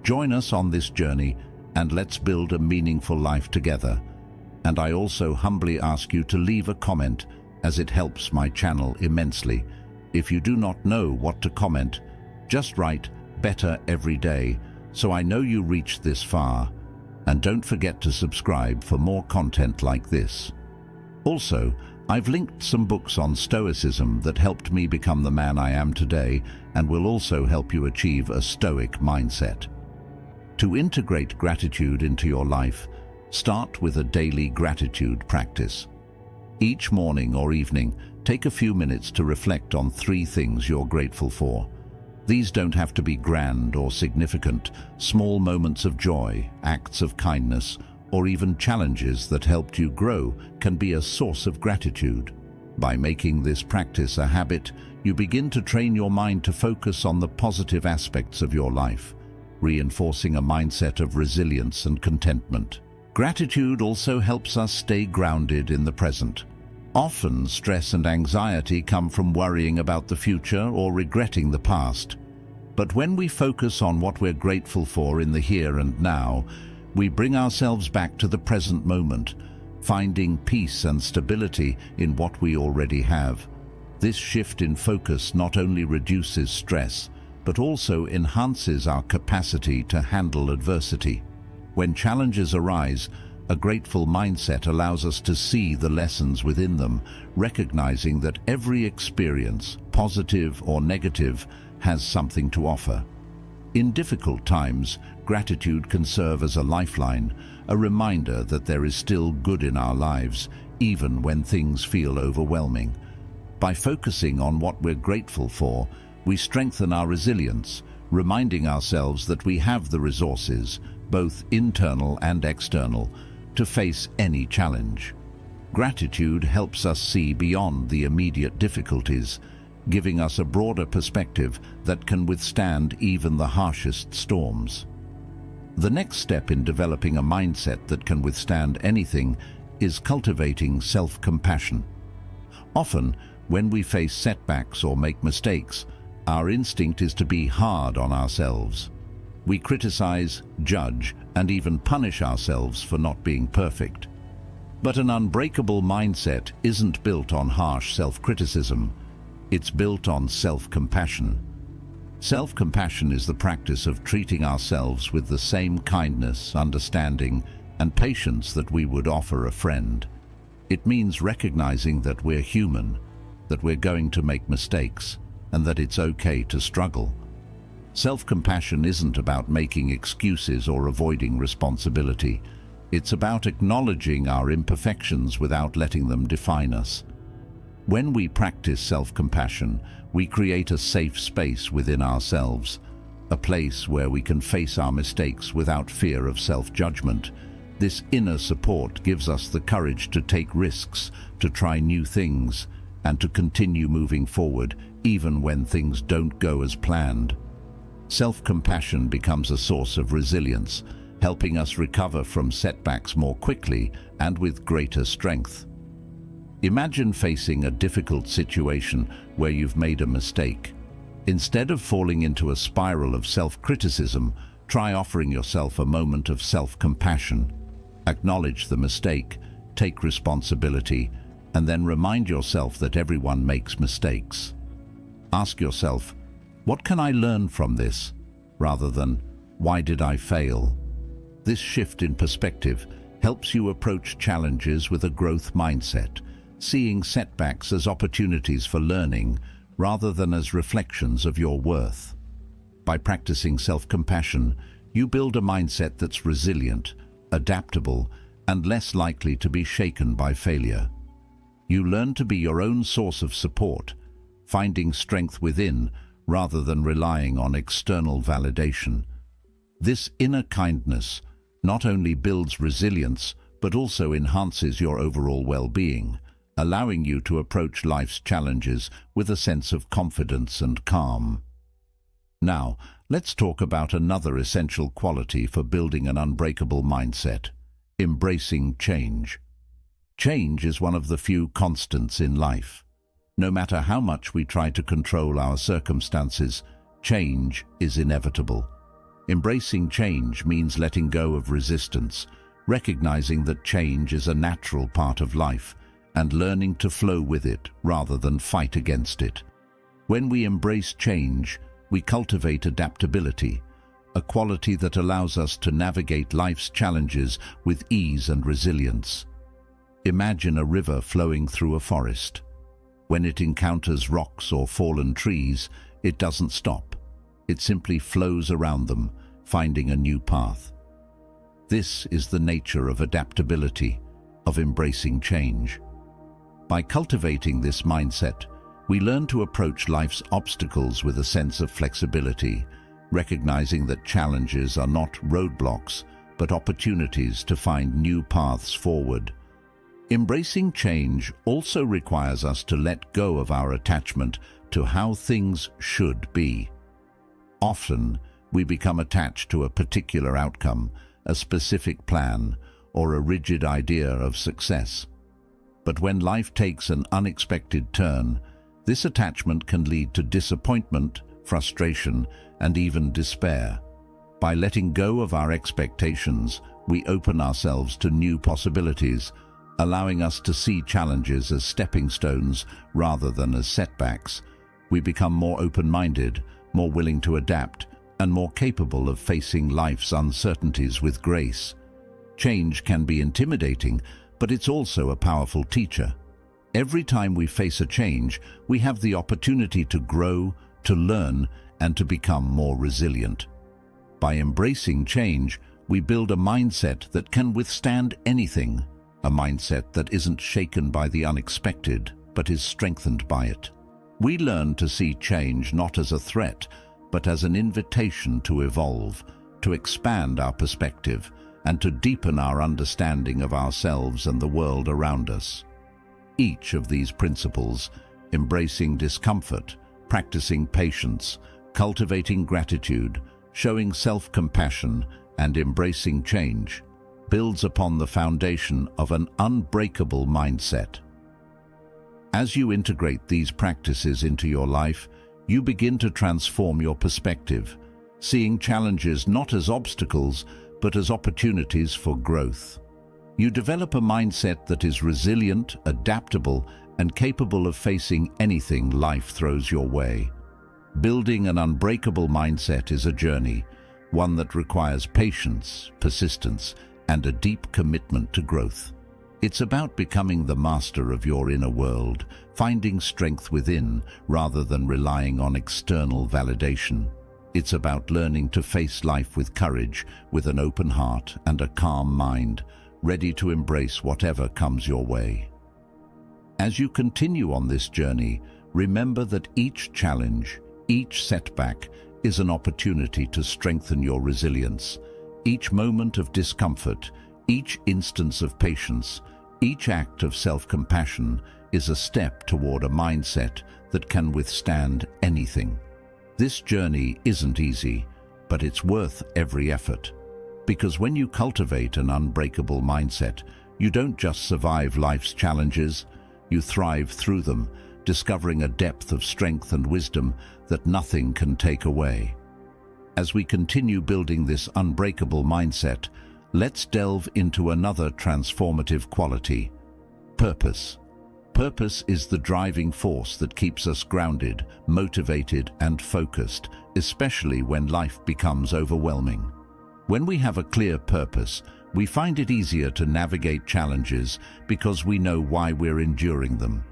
Join us on this journey and let's build a meaningful life together. And I also humbly ask you to leave a comment, as it helps my channel immensely. If you do not know what to comment, just write "better every day" so I know you reached this far. And don't forget to subscribe for more content like this. Also, I've linked some books on Stoicism that helped me become the man I am today and will also help you achieve a Stoic mindset. To integrate gratitude into your life, start with a daily gratitude practice. Each morning or evening, take a few minutes to reflect on 3 things you're grateful for. These don't have to be grand or significant. Small moments of joy, acts of kindness, or even challenges that helped you grow can be a source of gratitude. By making this practice a habit, you begin to train your mind to focus on the positive aspects of your life, reinforcing a mindset of resilience and contentment. Gratitude also helps us stay grounded in the present. Often, stress and anxiety come from worrying about the future or regretting the past. But when we focus on what we're grateful for in the here and now, we bring ourselves back to the present moment, finding peace and stability in what we already have. This shift in focus not only reduces stress, but also enhances our capacity to handle adversity. When challenges arise, a grateful mindset allows us to see the lessons within them, recognizing that every experience, positive or negative, has something to offer. In difficult times, gratitude can serve as a lifeline, a reminder that there is still good in our lives, even when things feel overwhelming. By focusing on what we're grateful for, we strengthen our resilience, reminding ourselves that we have the resources, both internal and external, to face any challenge. Gratitude helps us see beyond the immediate difficulties, giving us a broader perspective that can withstand even the harshest storms. The next step in developing a mindset that can withstand anything is cultivating self-compassion. Often, when we face setbacks or make mistakes, our instinct is to be hard on ourselves. We criticize, judge, and even punish ourselves for not being perfect. But an unbreakable mindset isn't built on harsh self-criticism. It's built on self-compassion. Self-compassion is the practice of treating ourselves with the same kindness, understanding, and patience that we would offer a friend. It means recognizing that we're human, that we're going to make mistakes, and that it's okay to struggle. Self-compassion isn't about making excuses or avoiding responsibility. It's about acknowledging our imperfections without letting them define us. When we practice self-compassion, we create a safe space within ourselves, a place where we can face our mistakes without fear of self-judgment. This inner support gives us the courage to take risks, to try new things, and to continue moving forward even when things don't go as planned. Self-compassion becomes a source of resilience, helping us recover from setbacks more quickly and with greater strength. Imagine facing a difficult situation where you've made a mistake. Instead of falling into a spiral of self-criticism, try offering yourself a moment of self-compassion. Acknowledge the mistake, take responsibility, and then remind yourself that everyone makes mistakes. Ask yourself, what can I learn from this? Rather than, why did I fail? This shift in perspective helps you approach challenges with a growth mindset, seeing setbacks as opportunities for learning rather than as reflections of your worth. By practicing self-compassion, you build a mindset that's resilient, adaptable, and less likely to be shaken by failure. You learn to be your own source of support, finding strength within rather than relying on external validation. This inner kindness not only builds resilience, but also enhances your overall well-being, allowing you to approach life's challenges with a sense of confidence and calm. Now, let's talk about another essential quality for building an unbreakable mindset: embracing change. Change is one of the few constants in life. No matter how much we try to control our circumstances, change is inevitable. Embracing change means letting go of resistance, recognizing that change is a natural part of life, and learning to flow with it rather than fight against it. When we embrace change, we cultivate adaptability, a quality that allows us to navigate life's challenges with ease and resilience. Imagine a river flowing through a forest. When it encounters rocks or fallen trees, it doesn't stop. It simply flows around them, finding a new path. This is the nature of adaptability, of embracing change. By cultivating this mindset, we learn to approach life's obstacles with a sense of flexibility, recognizing that challenges are not roadblocks, but opportunities to find new paths forward. Embracing change also requires us to let go of our attachment to how things should be. Often, we become attached to a particular outcome, a specific plan, or a rigid idea of success. But when life takes an unexpected turn, this attachment can lead to disappointment, frustration, and even despair. By letting go of our expectations, we open ourselves to new possibilities, allowing us to see challenges as stepping stones rather than as setbacks. We become more open-minded, more willing to adapt, and more capable of facing life's uncertainties with grace. Change can be intimidating, but it's also a powerful teacher. Every time we face a change, we have the opportunity to grow, to learn, and to become more resilient. By embracing change, we build a mindset that can withstand anything, a mindset that isn't shaken by the unexpected, but is strengthened by it. We learn to see change not as a threat, but as an invitation to evolve, to expand our perspective, and to deepen our understanding of ourselves and the world around us. Each of these principles, embracing discomfort, practicing patience, cultivating gratitude, showing self-compassion, and embracing change, builds upon the foundation of an unbreakable mindset. As you integrate these practices into your life, you begin to transform your perspective, seeing challenges not as obstacles, but as opportunities for growth. You develop a mindset that is resilient, adaptable, and capable of facing anything life throws your way. Building an unbreakable mindset is a journey, one that requires patience, persistence, and a deep commitment to growth. It's about becoming the master of your inner world, finding strength within rather than relying on external validation. It's about learning to face life with courage, with an open heart and a calm mind, ready to embrace whatever comes your way. As you continue on this journey, remember that each challenge, each setback, is an opportunity to strengthen your resilience. Each moment of discomfort, each instance of patience, each act of self-compassion is a step toward a mindset that can withstand anything. This journey isn't easy, but it's worth every effort. Because when you cultivate an unbreakable mindset, you don't just survive life's challenges, you thrive through them, discovering a depth of strength and wisdom that nothing can take away. As we continue building this unbreakable mindset, let's delve into another transformative quality: purpose. Purpose is the driving force that keeps us grounded, motivated, and focused, especially when life becomes overwhelming. When we have a clear purpose, we find it easier to navigate challenges because we know why we're enduring them.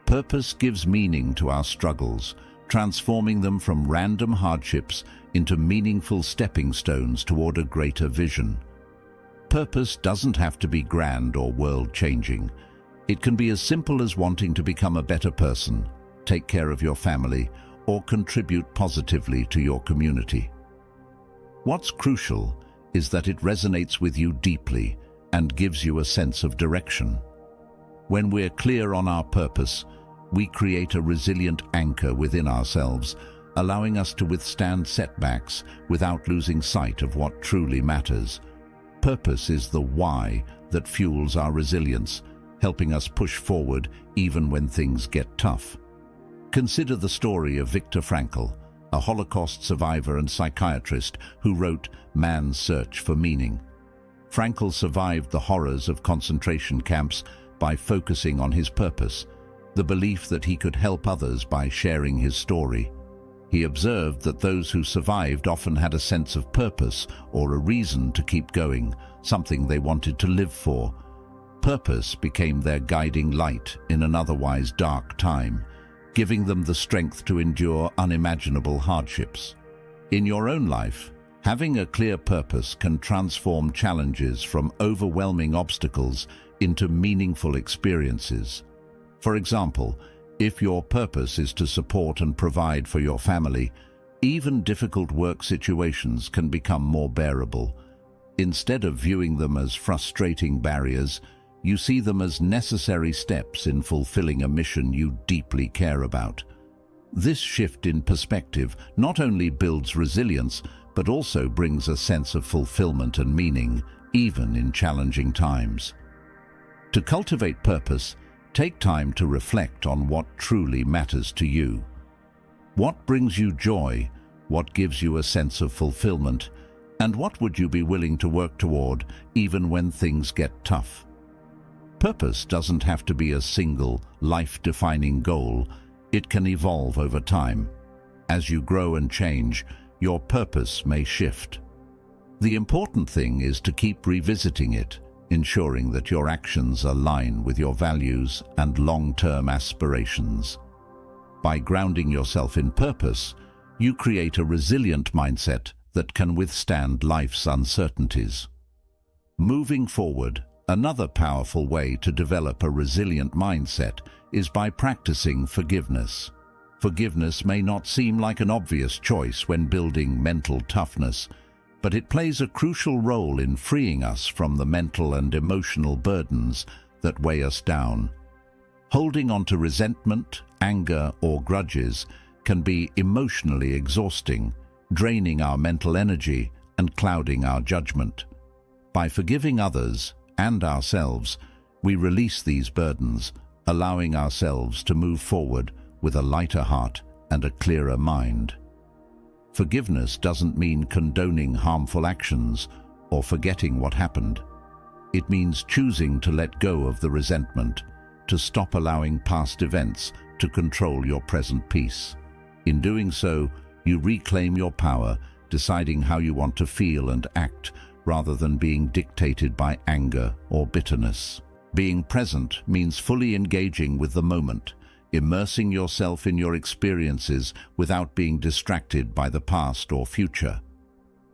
Purpose gives meaning to our struggles, transforming them from random hardships into meaningful stepping stones toward a greater vision. Purpose doesn't have to be grand or world-changing. It can be as simple as wanting to become a better person, take care of your family, or contribute positively to your community. What's crucial is that it resonates with you deeply and gives you a sense of direction. When we're clear on our purpose, we create a resilient anchor within ourselves, allowing us to withstand setbacks without losing sight of what truly matters. Purpose is the why that fuels our resilience, helping us push forward even when things get tough. Consider the story of Viktor Frankl, a Holocaust survivor and psychiatrist who wrote Man's Search for Meaning. Frankl survived the horrors of concentration camps by focusing on his purpose, the belief that he could help others by sharing his story. He observed that those who survived often had a sense of purpose or a reason to keep going, something they wanted to live for. Purpose became their guiding light in an otherwise dark time, giving them the strength to endure unimaginable hardships. In your own life, having a clear purpose can transform challenges from overwhelming obstacles into meaningful experiences. For example, if your purpose is to support and provide for your family, even difficult work situations can become more bearable. Instead of viewing them as frustrating barriers, you see them as necessary steps in fulfilling a mission you deeply care about. This shift in perspective not only builds resilience, but also brings a sense of fulfillment and meaning, even in challenging times. To cultivate purpose, take time to reflect on what truly matters to you. What brings you joy? What gives you a sense of fulfillment? And what would you be willing to work toward even when things get tough? Purpose doesn't have to be a single, life-defining goal. It can evolve over time. As you grow and change, your purpose may shift. The important thing is to keep revisiting it, ensuring that your actions align with your values and long-term aspirations. By grounding yourself in purpose, you create a resilient mindset that can withstand life's uncertainties. Moving forward, another powerful way to develop a resilient mindset is by practicing forgiveness. Forgiveness may not seem like an obvious choice when building mental toughness, but it plays a crucial role in freeing us from the mental and emotional burdens that weigh us down. Holding on to resentment, anger, or grudges can be emotionally exhausting, draining our mental energy and clouding our judgment. By forgiving others and ourselves, we release these burdens, allowing ourselves to move forward with a lighter heart and a clearer mind. Forgiveness doesn't mean condoning harmful actions or forgetting what happened. It means choosing to let go of the resentment, to stop allowing past events to control your present peace. In doing so, you reclaim your power, deciding how you want to feel and act rather than being dictated by anger or bitterness. Being present means fully engaging with the moment, immersing yourself in your experiences without being distracted by the past or future.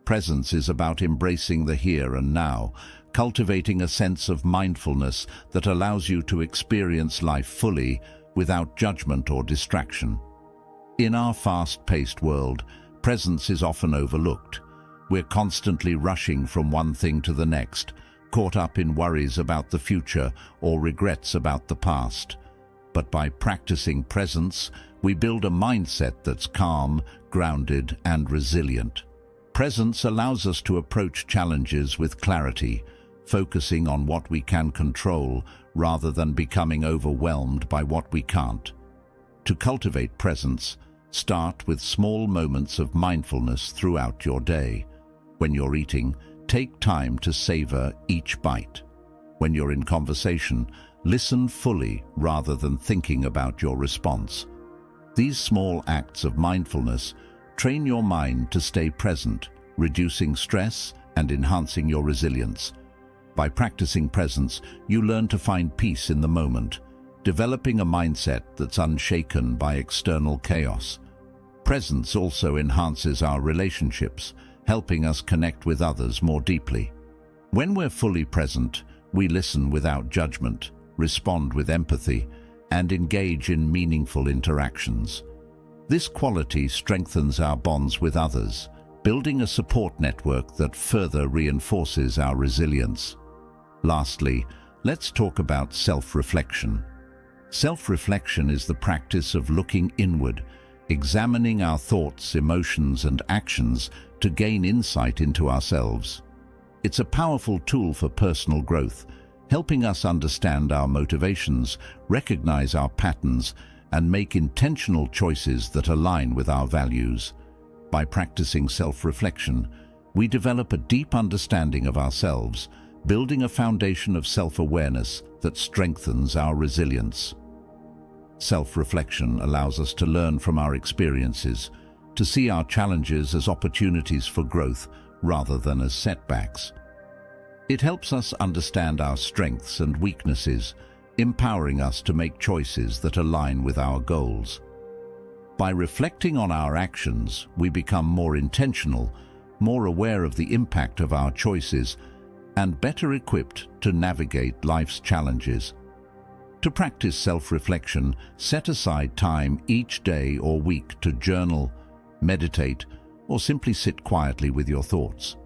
Presence is about embracing the here and now, cultivating a sense of mindfulness that allows you to experience life fully without judgment or distraction. In our fast-paced world, presence is often overlooked. We're constantly rushing from one thing to the next, caught up in worries about the future or regrets about the past. But by practicing presence, we build a mindset that's calm, grounded, and resilient. Presence allows us to approach challenges with clarity, focusing on what we can control rather than becoming overwhelmed by what we can't. To cultivate presence, start with small moments of mindfulness throughout your day. When you're eating, take time to savor each bite. When you're in conversation, listen fully rather than thinking about your response. These small acts of mindfulness train your mind to stay present, reducing stress and enhancing your resilience. By practicing presence, you learn to find peace in the moment, developing a mindset that's unshaken by external chaos. Presence also enhances our relationships, helping us connect with others more deeply. When we're fully present, we listen without judgment, respond with empathy, and engage in meaningful interactions. This quality strengthens our bonds with others, building a support network that further reinforces our resilience. Lastly, let's talk about self-reflection. Self-reflection is the practice of looking inward, examining our thoughts, emotions, and actions to gain insight into ourselves. It's a powerful tool for personal growth, helping us understand our motivations, recognize our patterns, and make intentional choices that align with our values. By practicing self-reflection, we develop a deep understanding of ourselves, building a foundation of self-awareness that strengthens our resilience. Self-reflection allows us to learn from our experiences, to see our challenges as opportunities for growth rather than as setbacks. It helps us understand our strengths and weaknesses, empowering us to make choices that align with our goals. By reflecting on our actions, we become more intentional, more aware of the impact of our choices, and better equipped to navigate life's challenges. To practice self-reflection, set aside time each day or week to journal, meditate, or simply sit quietly with your thoughts.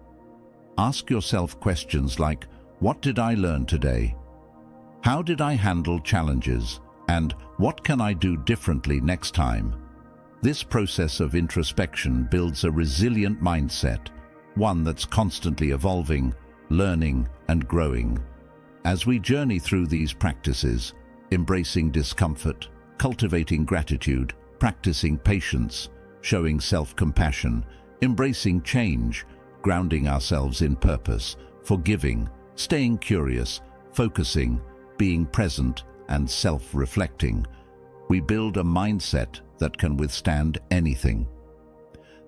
Ask yourself questions like, what did I learn today? How did I handle challenges? And what can I do differently next time? This process of introspection builds a resilient mindset, one that's constantly evolving, learning, and growing. As we journey through these practices, embracing discomfort, cultivating gratitude, practicing patience, showing self-compassion, embracing change, grounding ourselves in purpose, forgiving, staying curious, focusing, being present, and self-reflecting, we build a mindset that can withstand anything.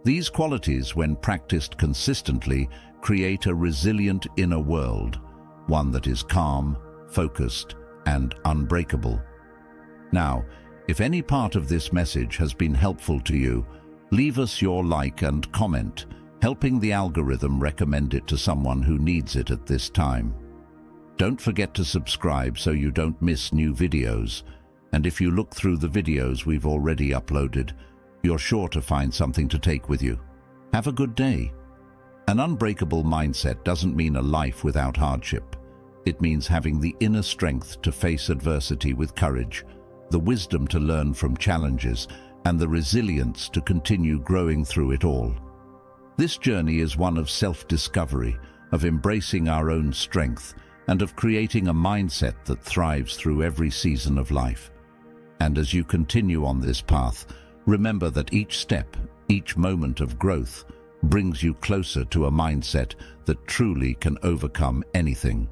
These qualities, when practiced consistently, create a resilient inner world, one that is calm, focused, and unbreakable. Now, if any part of this message has been helpful to you, leave us your like and comment, helping the algorithm recommend it to someone who needs it at this time. Don't forget to subscribe so you don't miss new videos, and if you look through the videos we've already uploaded, you're sure to find something to take with you. Have a good day. An unbreakable mindset doesn't mean a life without hardship. It means having the inner strength to face adversity with courage, the wisdom to learn from challenges, and the resilience to continue growing through it all. This journey is one of self-discovery, of embracing our own strength, and of creating a mindset that thrives through every season of life. And as you continue on this path, remember that each step, each moment of growth, brings you closer to a mindset that truly can overcome anything.